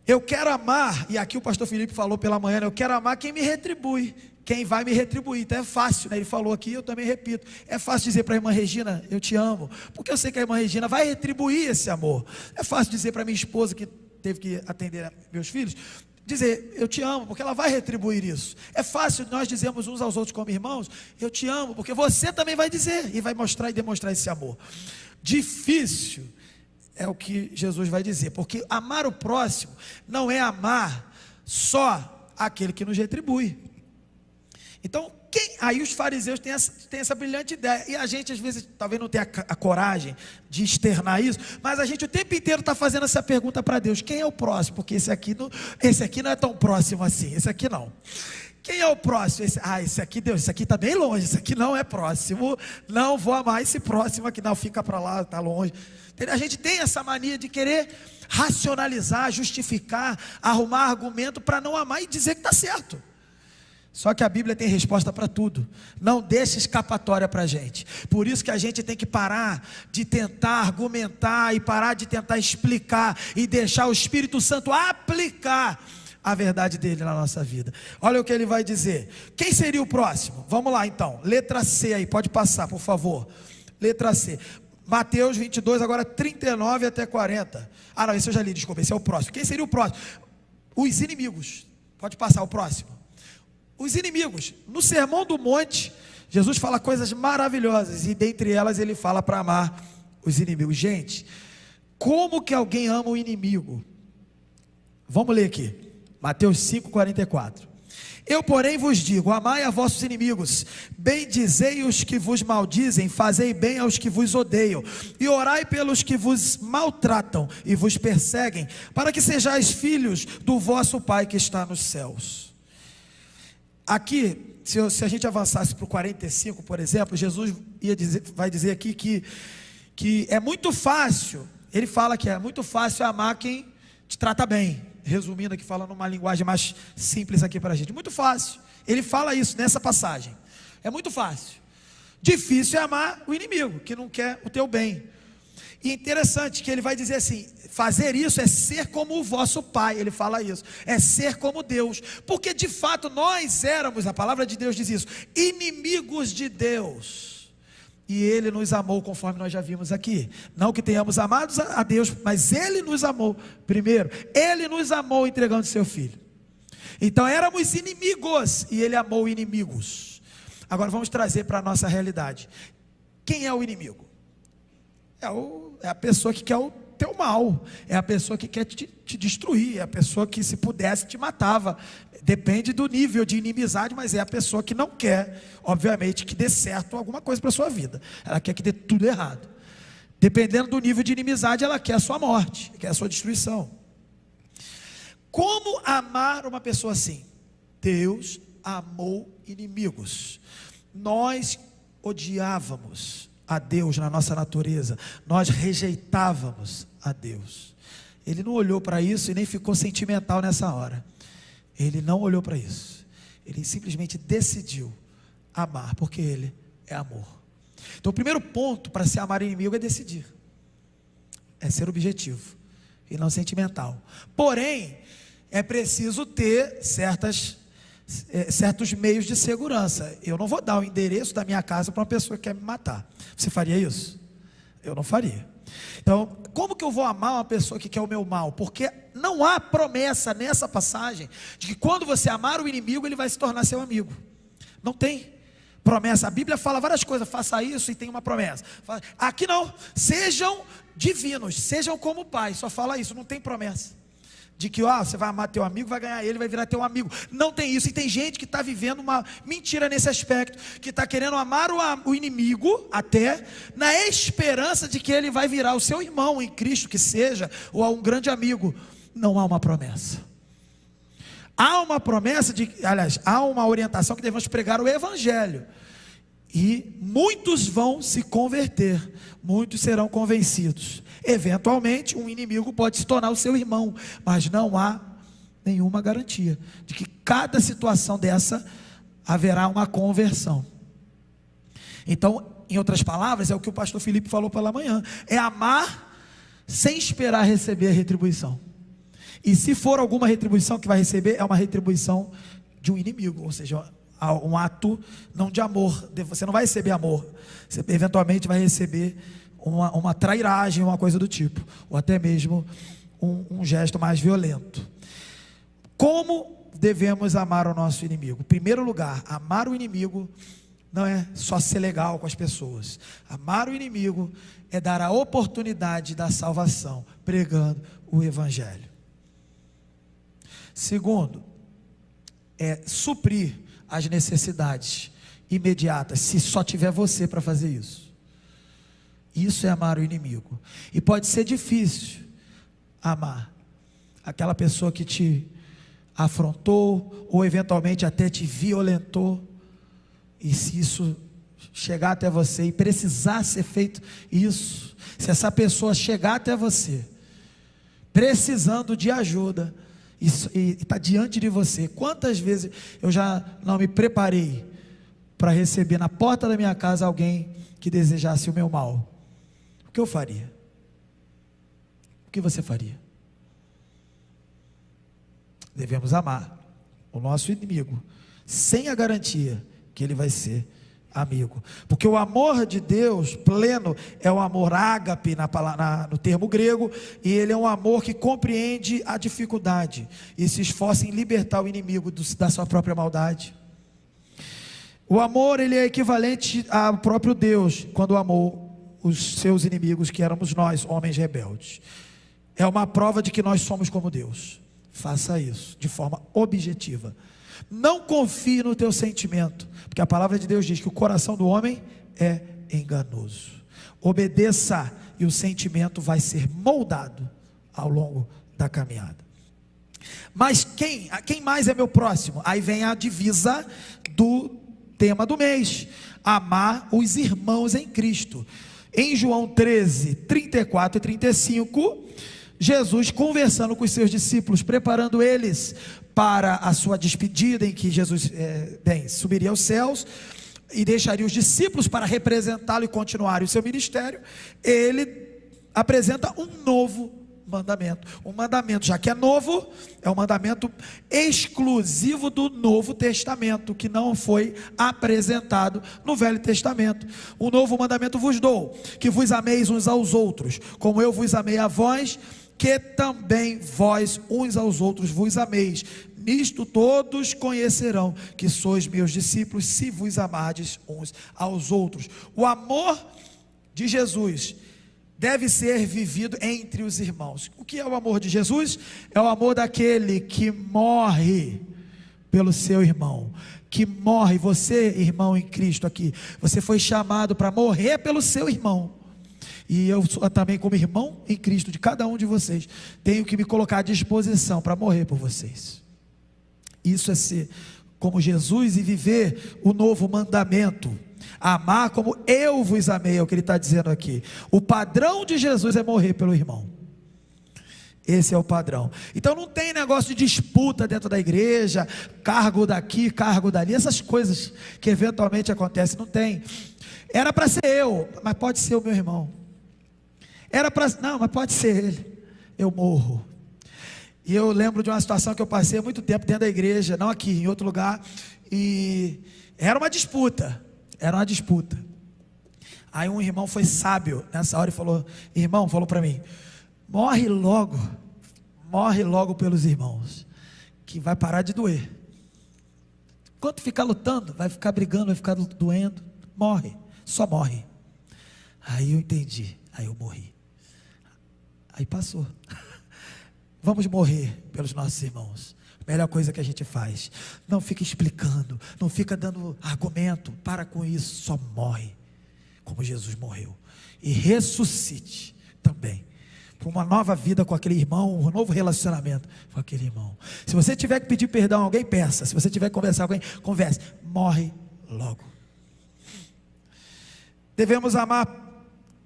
[SPEAKER 1] eu quero amar, e aqui o pastor Felipe falou pela manhã, eu quero amar quem me retribui, quem vai me retribuir. Então é fácil, né? Ele falou aqui, eu também repito, é fácil dizer para a irmã Regina: eu te amo, porque eu sei que a irmã Regina vai retribuir esse amor. É fácil dizer para minha esposa, que teve que atender meus filhos, dizer: eu te amo, porque ela vai retribuir isso. É fácil nós dizermos uns aos outros como irmãos: eu te amo, porque você também vai dizer, e vai mostrar e demonstrar esse amor. Difícil é o que Jesus vai dizer, porque amar o próximo não é amar só aquele que nos retribui. Então, aí os fariseus têm essa brilhante ideia, e a gente às vezes talvez não tenha a coragem de externar isso, mas a gente o tempo inteiro está fazendo essa pergunta para Deus: quem é o próximo? Porque esse aqui não é tão próximo assim, esse aqui não. Quem é o próximo? Esse aqui, Deus, esse aqui está bem longe, esse aqui não é próximo, não vou amar esse próximo aqui, não, fica para lá, está longe. A gente tem essa mania de querer racionalizar, justificar, arrumar argumento para não amar e dizer que está certo. Só que a Bíblia tem resposta para tudo, não deixa escapatória para a gente. Por isso que a gente tem que parar de tentar argumentar e parar de tentar explicar e deixar o Espírito Santo aplicar a verdade dele na nossa vida. Olha o que ele vai dizer. Quem seria o próximo? Vamos lá então, letra C aí, pode passar por favor. Letra C, Mateus 22, agora 39 até 40. Não, esse eu já li, desculpa, esse é o próximo. Quem seria o próximo? Os inimigos. Pode passar o próximo. Os inimigos. No Sermão do Monte, Jesus fala coisas maravilhosas, e dentre elas ele fala para amar os inimigos. Gente, como que alguém ama o inimigo? Vamos ler aqui, Mateus 5,44. Eu, porém, vos digo: amai a vossos inimigos, bendizei os que vos maldizem, fazei bem aos que vos odeiam, e orai pelos que vos maltratam e vos perseguem, para que sejais filhos do vosso Pai que está nos céus. Aqui, se a gente avançasse para o 45, por exemplo, Jesus vai dizer aqui que é muito fácil, ele fala que é muito fácil amar quem te trata bem. Resumindo aqui, falando uma linguagem mais simples aqui para a gente, muito fácil, ele fala isso nessa passagem, é muito fácil. Difícil é amar o inimigo, que não quer o teu bem. E interessante que ele vai dizer assim: fazer isso é ser como o vosso Pai. Ele fala isso, é ser como Deus, porque de fato nós éramos, a palavra de Deus diz isso, inimigos de Deus, e Ele nos amou, conforme nós já vimos aqui. Não que tenhamos amado a Deus, mas Ele nos amou primeiro. Ele nos amou entregando seu Filho. Então éramos inimigos, e Ele amou inimigos. Agora vamos trazer para a nossa realidade. Quem é o inimigo? É a pessoa que quer o teu mal, é a pessoa que quer te destruir, é a pessoa que, se pudesse, te matava. Depende do nível de inimizade, mas é a pessoa que não quer, obviamente, que dê certo alguma coisa para a sua vida. Ela quer que dê tudo errado. Dependendo do nível de inimizade, ela quer a sua morte, quer a sua destruição. Como amar uma pessoa assim? Deus amou inimigos. Nós odiávamos a Deus na nossa natureza, nós rejeitávamos a Deus. Ele não olhou para isso e nem ficou sentimental nessa hora. Ele não olhou para isso, ele simplesmente decidiu amar, porque Ele é amor. Então o primeiro ponto para se amar o inimigo é decidir, é ser objetivo e não sentimental. Porém, é preciso ter certos meios de segurança. Eu não vou dar o endereço da minha casa para uma pessoa que quer me matar. Você faria isso? Eu não faria. Então, como que eu vou amar uma pessoa que quer o meu mal? Porque não há promessa nessa passagem de que quando você amar o inimigo, ele vai se tornar seu amigo. Não tem promessa. A Bíblia fala várias coisas: faça isso, e tem uma promessa. Aqui não, sejam divinos, sejam como o Pai. Só fala isso, não tem promessa de que você vai amar teu amigo, vai ganhar ele, vai virar teu amigo. Não tem isso. E tem gente que está vivendo uma mentira nesse aspecto, que está querendo amar o inimigo, até na esperança de que ele vai virar o seu irmão em Cristo, que seja, ou um grande amigo. Não há uma promessa. Há uma promessa há uma orientação que devemos pregar o Evangelho, e muitos vão se converter, muitos serão convencidos. Eventualmente um inimigo pode se tornar o seu irmão, mas não há nenhuma garantia de que cada situação dessa haverá uma conversão. Então, em outras palavras, é o que o pastor Felipe falou pela manhã: é amar sem esperar receber a retribuição. E se for alguma retribuição que vai receber, é uma retribuição de um inimigo, ou seja, um ato não de amor. Você não vai receber amor, você eventualmente vai receber uma trairagem, uma coisa do tipo, ou até mesmo um gesto mais violento. Como devemos amar o nosso inimigo? Em primeiro lugar, amar o inimigo não é só ser legal com as pessoas. Amar o inimigo é dar a oportunidade da salvação, pregando o Evangelho. Segundo, é suprir as necessidades imediatas, se só tiver você para fazer isso. Isso é amar o inimigo. E pode ser difícil amar aquela pessoa que te afrontou, ou eventualmente até te violentou. E se isso chegar até você e precisar ser feito isso, se essa pessoa chegar até você precisando de ajuda e está diante de você, quantas vezes eu já não me preparei para receber na porta da minha casa alguém que desejasse o meu mal? O que eu faria? O que você faria? Devemos amar o nosso inimigo sem a garantia que ele vai ser amigo, porque o amor de Deus pleno é o amor ágape no termo grego, e ele é um amor que compreende a dificuldade e se esforça em libertar o inimigo da sua própria maldade. O amor, ele é equivalente ao próprio Deus quando amou os seus inimigos, que éramos nós, homens rebeldes. É uma prova de que nós somos como Deus. Faça isso de forma objetiva. Não confie no teu sentimento, porque a palavra de Deus diz que o coração do homem é enganoso. Obedeça e o sentimento vai ser moldado ao longo da caminhada. Mas quem mais é meu próximo? Aí vem a divisa do tema do mês: amar os irmãos em Cristo. Em João 13, 34 e 35, Jesus conversando com os seus discípulos, preparando eles para a sua despedida, em que Jesus subiria aos céus e deixaria os discípulos para representá-lo e continuar o seu ministério. Ele apresenta um novo mandamento. Um mandamento, já que é novo, é um mandamento exclusivo do Novo Testamento, que não foi apresentado no Velho Testamento. Um novo mandamento vos dou, que vos ameis uns aos outros, como eu vos amei a vós, que também vós uns aos outros vos ameis. Nisto todos conhecerão que sois meus discípulos, se vos amardes uns aos outros. O amor de Jesus deve ser vivido entre os irmãos. O que é o amor de Jesus? É o amor daquele que morre pelo seu irmão, que morre. Você, irmão em Cristo aqui, você foi chamado para morrer pelo seu irmão. E eu também, como irmão em Cristo de cada um de vocês, tenho que me colocar à disposição para morrer por vocês. Isso é ser como Jesus e viver o novo mandamento: amar como eu vos amei. É o que ele está dizendo aqui. O padrão de Jesus é morrer pelo irmão. Esse é o padrão. Então não tem negócio de disputa dentro da igreja, cargo daqui, cargo dali, essas coisas que eventualmente acontecem. Não tem. Era para ser eu, mas pode ser o meu irmão. Não, mas pode ser ele. Eu morro. E eu lembro de uma situação que eu passei há muito tempo dentro da igreja, não aqui, em outro lugar, e era uma disputa. Aí um irmão foi sábio nessa hora e falou: irmão, falou para mim, morre logo pelos irmãos, que vai parar de doer. Enquanto ficar lutando, vai ficar brigando, vai ficar doendo, morre, só morre. Aí eu entendi, aí eu morri. Aí passou. Vamos morrer pelos nossos irmãos. Melhor coisa que a gente faz. Não fica explicando, não fica dando argumento. Para com isso, só morre como Jesus morreu. E ressuscite também para uma nova vida com aquele irmão, um novo relacionamento com aquele irmão. Se você tiver que pedir perdão a alguém, peça. Se você tiver que conversar com alguém, converse. Morre logo. Devemos amar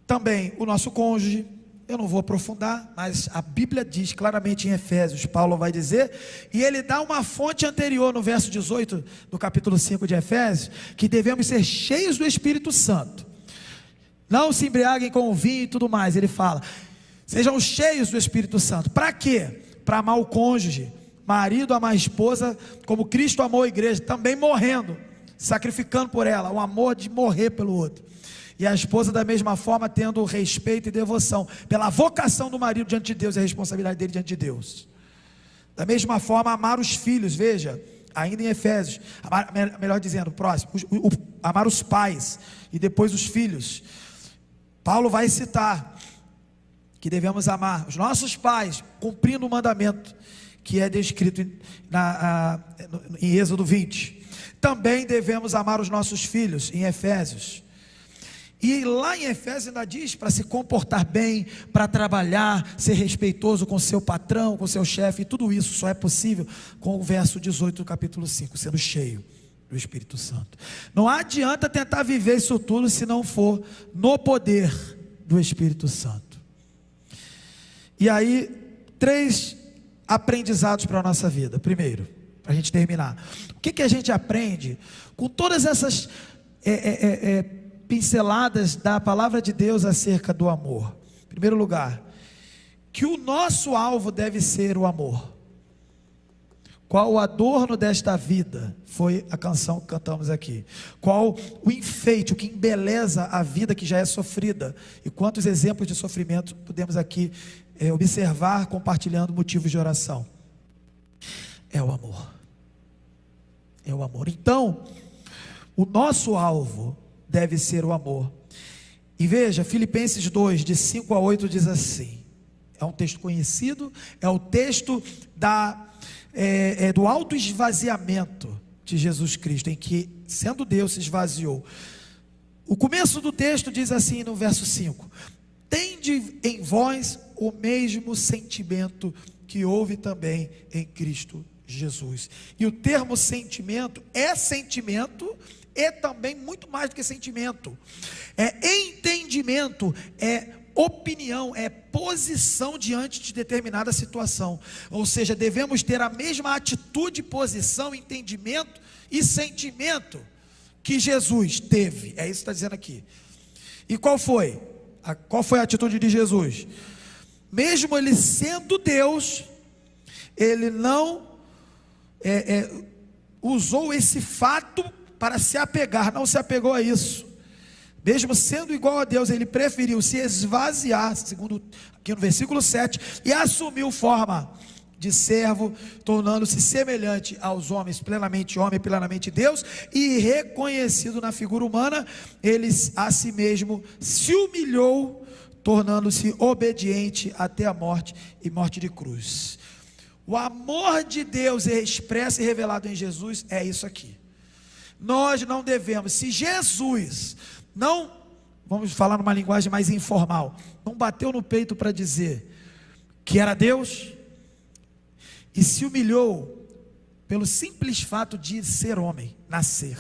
[SPEAKER 1] também o nosso cônjuge. Eu não vou aprofundar, mas a Bíblia diz claramente em Efésios, Paulo vai dizer, e ele dá uma fonte anterior no verso 18 do capítulo 5 de Efésios, que devemos ser cheios do Espírito Santo. Não se embriaguem com o vinho e tudo mais. Ele fala, sejam cheios do Espírito Santo. Para quê? Para amar o cônjuge. Marido amar a esposa como Cristo amou a igreja, também morrendo, sacrificando por ela, o amor de morrer pelo outro. E a esposa da mesma forma, tendo respeito e devoção pela vocação do marido diante de Deus e a responsabilidade dele diante de Deus. Da mesma forma, amar os filhos. Veja, ainda em Efésios, melhor dizendo, próximo, amar os pais e depois os filhos. Paulo vai citar que devemos amar os nossos pais, cumprindo o mandamento que é descrito em Êxodo 20. também devemos amar os nossos filhos, em Efésios. E lá em Efésios ainda diz para se comportar bem, para trabalhar, ser respeitoso com seu patrão, com seu chefe, e tudo isso só é possível com o verso 18 do capítulo 5, sendo cheio do Espírito Santo. Não adianta tentar viver isso tudo se não for no poder do Espírito Santo. E aí, 3 aprendizados para a nossa vida. Primeiro, para a gente terminar, o que a gente aprende com todas essas pinceladas da palavra de Deus acerca do amor? Em primeiro lugar, que o nosso alvo deve ser o amor. Qual o adorno desta vida? Foi a canção que cantamos aqui. Qual o enfeite, o que embeleza a vida que já é sofrida? E quantos exemplos de sofrimento podemos aqui observar, compartilhando motivos de oração? É o amor. É o amor. Então, o nosso alvo deve ser o amor. E veja, Filipenses 2, de 5 a 8 diz assim, é um texto conhecido, é o texto do autoesvaziamento de Jesus Cristo, em que, sendo Deus, se esvaziou. O começo do texto diz assim no verso 5: tende em vós o mesmo sentimento que houve também em Cristo Jesus. E o termo sentimento é também muito mais do que sentimento, é entendimento, é opinião, é posição diante de determinada situação. Ou seja, devemos ter a mesma atitude, posição, entendimento e sentimento que Jesus teve. É isso que está dizendo aqui. E qual foi a atitude de Jesus? Mesmo ele sendo Deus, ele não usou esse fato para se apegar, não se apegou a isso. Mesmo sendo igual a Deus, ele preferiu se esvaziar, segundo aqui no versículo 7, e assumiu forma de servo, tornando-se semelhante aos homens, plenamente homem, plenamente Deus, e reconhecido na figura humana, ele a si mesmo se humilhou, tornando-se obediente até a morte, e morte de cruz. O amor de Deus expresso e revelado em Jesus é isso aqui. Nós não devemos, se Jesus não, vamos falar numa linguagem mais informal, não bateu no peito para dizer que era Deus, e se humilhou pelo simples fato de ser homem, nascer,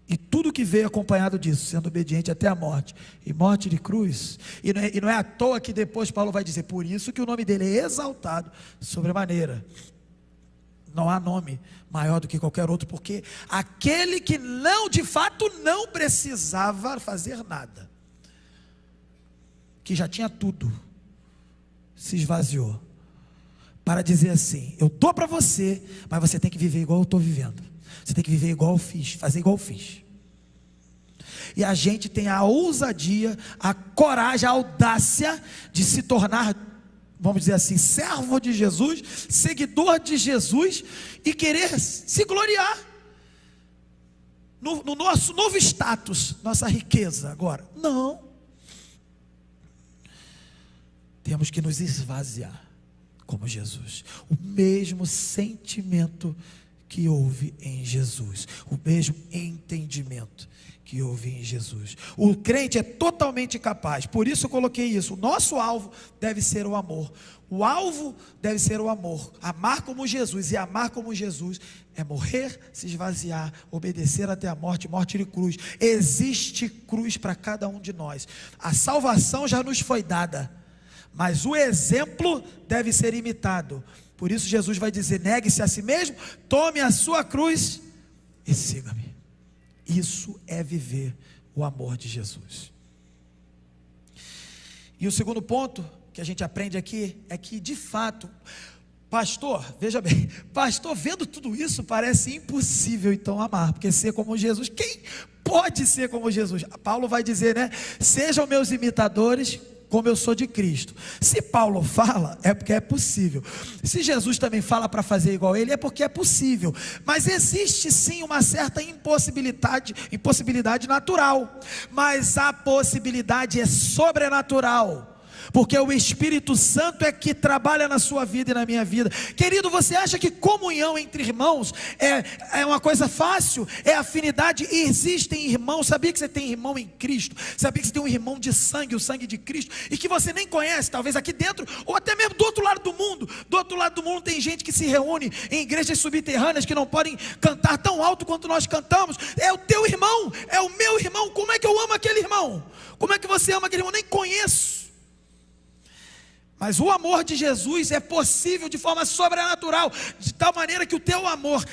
[SPEAKER 1] e tudo que veio acompanhado disso, sendo obediente até a morte, e morte de cruz, e não é à toa que depois Paulo vai dizer, por isso que o nome dele é exaltado sobremaneira. Não há nome maior do que qualquer outro, porque aquele que não, de fato, não precisava fazer nada, que já tinha tudo, se esvaziou, para dizer assim, eu estou para você, mas você tem que viver igual eu estou vivendo, você tem que viver igual eu fiz, fazer igual eu fiz. E a gente tem a ousadia, a coragem, a audácia de se tornar, vamos dizer assim, servo de Jesus, seguidor de Jesus, e querer se gloriar no nosso novo status, nossa riqueza agora. Não, temos que nos esvaziar como Jesus, o mesmo sentimento que houve em Jesus, o mesmo entendimento que houve em Jesus. O crente é totalmente capaz, por isso eu coloquei isso, o nosso alvo deve ser o amor. O alvo deve ser o amor, amar como Jesus, e amar como Jesus é morrer, se esvaziar, obedecer até a morte, morte de cruz. Existe cruz para cada um de nós, a salvação já nos foi dada, mas o exemplo deve ser imitado. Por isso Jesus vai dizer, negue-se a si mesmo, tome a sua cruz e siga-me. Isso é viver o amor de Jesus. E o segundo ponto que a gente aprende aqui é que, de fato, pastor, veja bem, pastor, vendo tudo isso parece impossível então amar, porque ser como Jesus, quem pode ser como Jesus? Paulo vai dizer, né, sejam meus imitadores como eu sou de Cristo. Se Paulo fala, é porque é possível. Se Jesus também fala para fazer igual a ele, é porque é possível. Mas existe sim uma certa impossibilidade natural, mas a possibilidade é sobrenatural, porque o Espírito Santo é que trabalha na sua vida e na minha vida. Querido, você acha que comunhão entre irmãos é uma coisa fácil? É afinidade? E existem irmãos, sabia que você tem irmão em Cristo? Sabia que você tem um irmão de sangue, o sangue de Cristo, e que você nem conhece, talvez aqui dentro, ou até mesmo do outro lado do mundo. Do outro lado do mundo tem gente que se reúne em igrejas subterrâneas, que não podem cantar tão alto quanto nós cantamos. É o teu irmão, é o meu irmão. Como é que eu amo aquele irmão? Como é que você ama aquele irmão? Nem conheço. Mas o amor de Jesus é possível de forma sobrenatural, de tal maneira que o teu amor,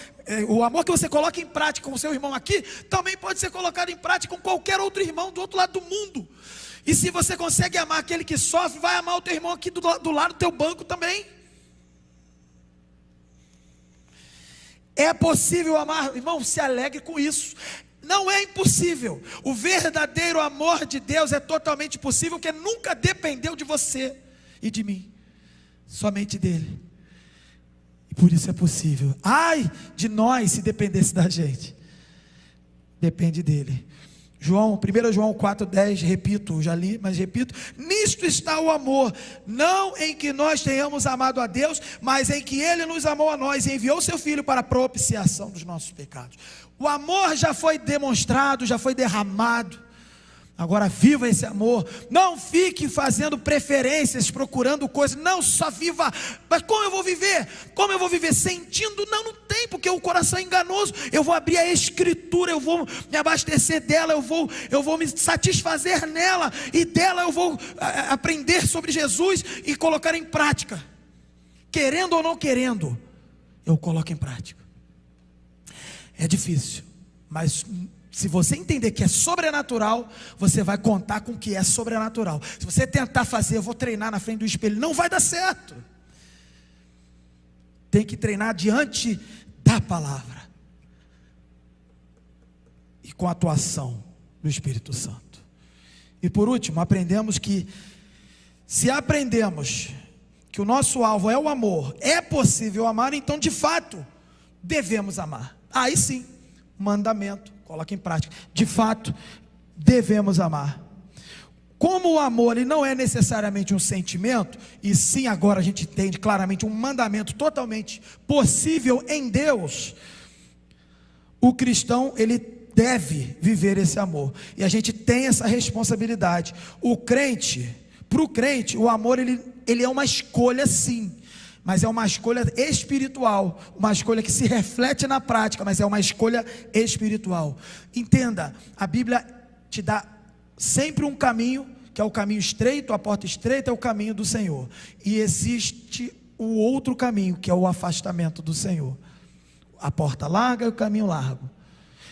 [SPEAKER 1] o amor que você coloca em prática com o seu irmão aqui, também pode ser colocado em prática com qualquer outro irmão do outro lado do mundo. E se você consegue amar aquele que sofre, vai amar o teu irmão aqui do lado do teu banco também. É possível amar, irmão, se alegre com isso. Não é impossível. O verdadeiro amor de Deus é totalmente possível, porque nunca dependeu de você e de mim, somente dele. E por isso é possível. Ai de nós se dependesse da gente. Depende dele. 1 João 4,10, repito, já li, mas repito: nisto está o amor, não em que nós tenhamos amado a Deus, mas em que Ele nos amou a nós e enviou seu Filho para a propiciação dos nossos pecados. O amor já foi demonstrado, já foi derramado. Agora viva esse amor. Não fique fazendo preferências, procurando coisas. Não, só viva. Mas como eu vou viver? Como eu vou viver? Sentindo? Não tem, porque o coração é enganoso. Eu vou abrir a Escritura, eu vou me abastecer dela, eu vou me satisfazer nela, e dela eu vou aprender sobre Jesus e colocar em prática. Querendo ou não querendo, eu coloco em prática. É difícil, mas se você entender que é sobrenatural, você vai contar com o que é sobrenatural. Se você tentar fazer, eu vou treinar na frente do espelho, não vai dar certo. Tem que treinar diante da palavra e com a atuação do Espírito Santo. E por último, aprendemos que, se aprendemos que o nosso alvo é o amor, é possível amar, então de fato devemos amar. Aí sim, mandamento, coloca em prática. De fato, devemos amar. Como o amor ele não é necessariamente um sentimento, e sim, agora a gente entende claramente, um mandamento totalmente possível em Deus, o cristão ele deve viver esse amor, e a gente tem essa responsabilidade. Para o crente, o amor ele é uma escolha sim, mas é uma escolha espiritual, uma escolha que se reflete na prática, mas é uma escolha espiritual. Entenda, a Bíblia te dá sempre um caminho, que é o caminho estreito, a porta estreita é o caminho do Senhor, e existe o outro caminho, que é o afastamento do Senhor, a porta larga e o caminho largo.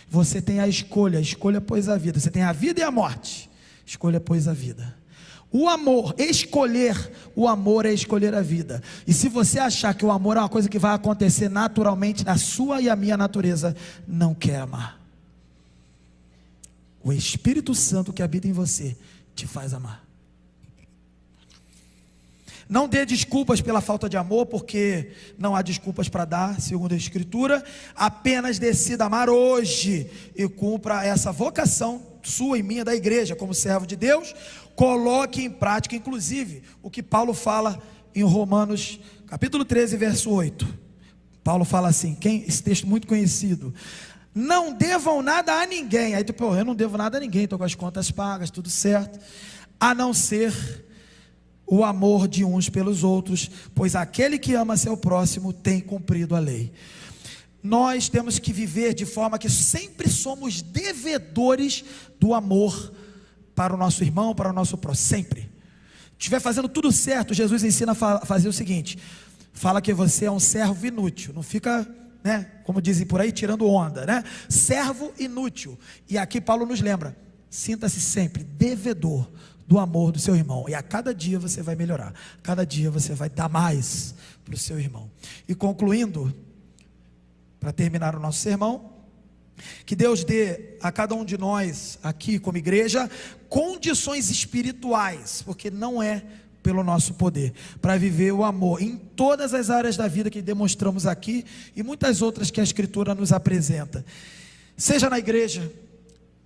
[SPEAKER 1] Você tem a escolha pois a vida. Você tem a vida e a morte, escolha pois a vida. O amor, escolher o amor é escolher a vida. E se você achar que o amor é uma coisa que vai acontecer naturalmente na sua e a minha natureza, não quer amar. O Espírito Santo que habita em você te faz amar. Não dê desculpas pela falta de amor, porque não há desculpas para dar, segundo a Escritura. Apenas decida amar hoje e cumpra essa vocação sua e minha da igreja, como servo de Deus. Coloque em prática, inclusive, o que Paulo fala em Romanos, capítulo 13, verso 8. Paulo fala assim, esse texto muito conhecido: não devam nada a ninguém. Aí tu, eu não devo nada a ninguém, estou com as contas pagas, tudo certo, a não ser o amor de uns pelos outros, pois aquele que ama seu próximo tem cumprido a lei. Nós temos que viver de forma que sempre somos devedores do amor para o nosso irmão, para o nosso próximo, sempre. Se estiver fazendo tudo certo, Jesus ensina a fazer o seguinte: fala que você é um servo inútil, não fica, como dizem por aí, tirando onda, servo inútil. E aqui Paulo nos lembra: sinta-se sempre devedor do amor do seu irmão, e a cada dia você vai melhorar, cada dia você vai dar mais para o seu irmão. E concluindo, para terminar o nosso sermão, que Deus dê a cada um de nós aqui como igreja condições espirituais, porque não é pelo nosso poder, para viver o amor em todas as áreas da vida que demonstramos aqui e muitas outras que a Escritura nos apresenta. Seja na igreja,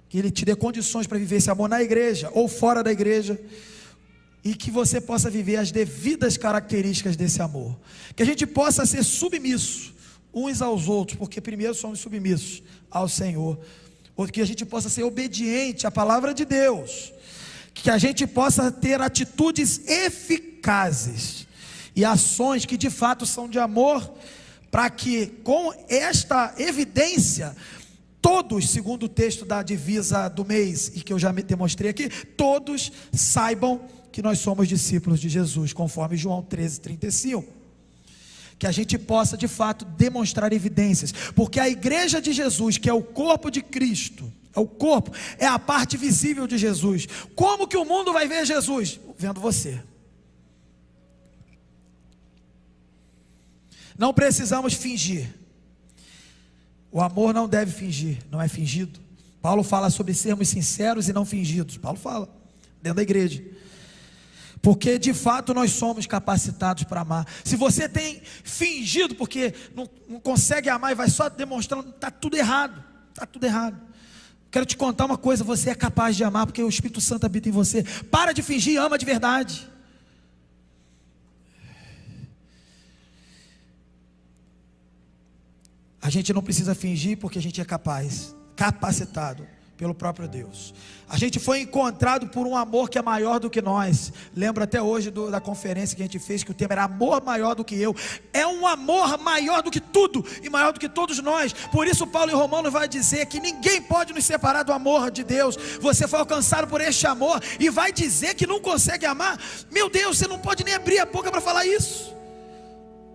[SPEAKER 1] que Ele te dê condições para viver esse amor na igreja ou fora da igreja, e que você possa viver as devidas características desse amor. Que a gente possa ser submisso uns aos outros, porque primeiro somos submissos ao Senhor. Ou que a gente possa ser obediente à palavra de Deus. Que a gente possa ter atitudes eficazes e ações que de fato são de amor, para que com esta evidência, todos, segundo o texto da divisa do mês, e que eu já me demonstrei aqui, todos saibam que nós somos discípulos de Jesus, conforme João 13:35. Que a gente possa de fato demonstrar evidências, porque a igreja de Jesus, que é o corpo de Cristo, é a parte visível de Jesus. Como que o mundo vai ver Jesus? Vendo você. Não precisamos fingir. O amor não deve fingir, não é fingido. Paulo fala sobre sermos sinceros e não fingidos. Paulo fala, dentro da igreja. Porque de fato nós somos capacitados para amar. Se você tem fingido porque não consegue amar e vai só demonstrando, está tudo errado. Está tudo errado. Quero te contar uma coisa, você é capaz de amar porque o Espírito Santo habita em você. Para de fingir, ama de verdade. A gente não precisa fingir porque a gente é capacitado pelo próprio Deus. A gente foi encontrado por um amor que é maior do que nós. Lembro até hoje da conferência que a gente fez, que o tema era amor maior do que eu. É um amor maior do que tudo e maior do que todos nós. Por isso Paulo em Romanos vai dizer que ninguém pode nos separar do amor de Deus. Você foi alcançado por este amor e vai dizer que não consegue amar. Meu Deus, você não pode nem abrir a boca para falar isso.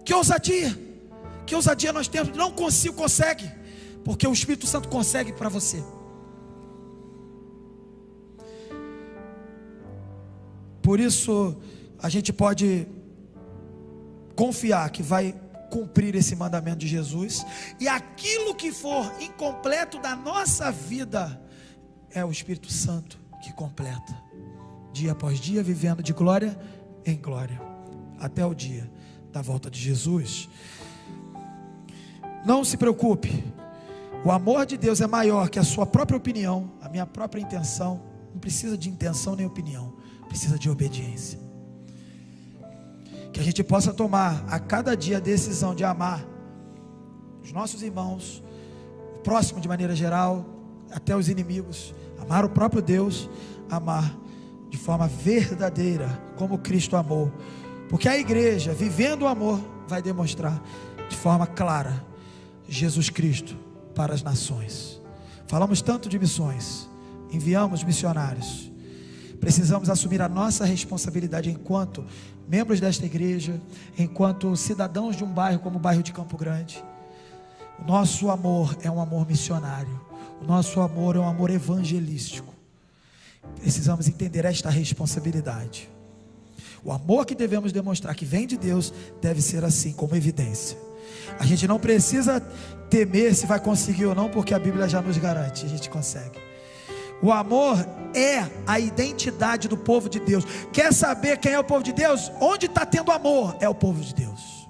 [SPEAKER 1] Que ousadia! Que ousadia nós temos. Não consegue, porque o Espírito Santo consegue para você. Por isso a gente pode confiar que vai cumprir esse mandamento de Jesus, e aquilo que for incompleto da nossa vida é o Espírito Santo que completa, dia após dia, vivendo de glória em glória, até o dia da volta de Jesus. Não se preocupe, o amor de Deus é maior que a sua própria opinião, a minha própria intenção. Não precisa de intenção nem opinião, precisa de obediência. Que a gente possa tomar a cada dia a decisão de amar os nossos irmãos, o próximo de maneira geral, até os inimigos, amar o próprio Deus, amar de forma verdadeira, como Cristo amou, porque a igreja, vivendo o amor, vai demonstrar de forma clara Jesus Cristo para as nações. Falamos tanto de missões, enviamos missionários. Precisamos assumir a nossa responsabilidade enquanto membros desta igreja, enquanto cidadãos de um bairro como o bairro de Campo Grande. O nosso amor é um amor missionário, o nosso amor é um amor evangelístico. Precisamos entender esta responsabilidade. O amor que devemos demonstrar, que vem de Deus, deve ser assim, como evidência. A gente não precisa temer se vai conseguir ou não, porque a Bíblia já nos garante, a gente consegue. O amor é a identidade do povo de Deus. Quer saber quem é o povo de Deus? Onde está tendo amor? É o povo de Deus.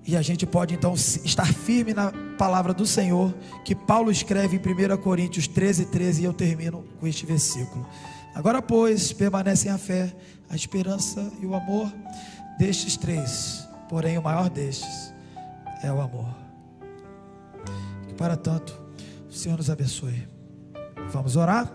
[SPEAKER 1] E a gente pode então estar firme na palavra do Senhor, que Paulo escreve em 1 Coríntios 13:13, e eu termino com este versículo. Agora pois, permanecem a fé, a esperança e o amor. Destes três, porém o maior destes é o amor. E para tanto, o Senhor nos abençoe. Vamos orar?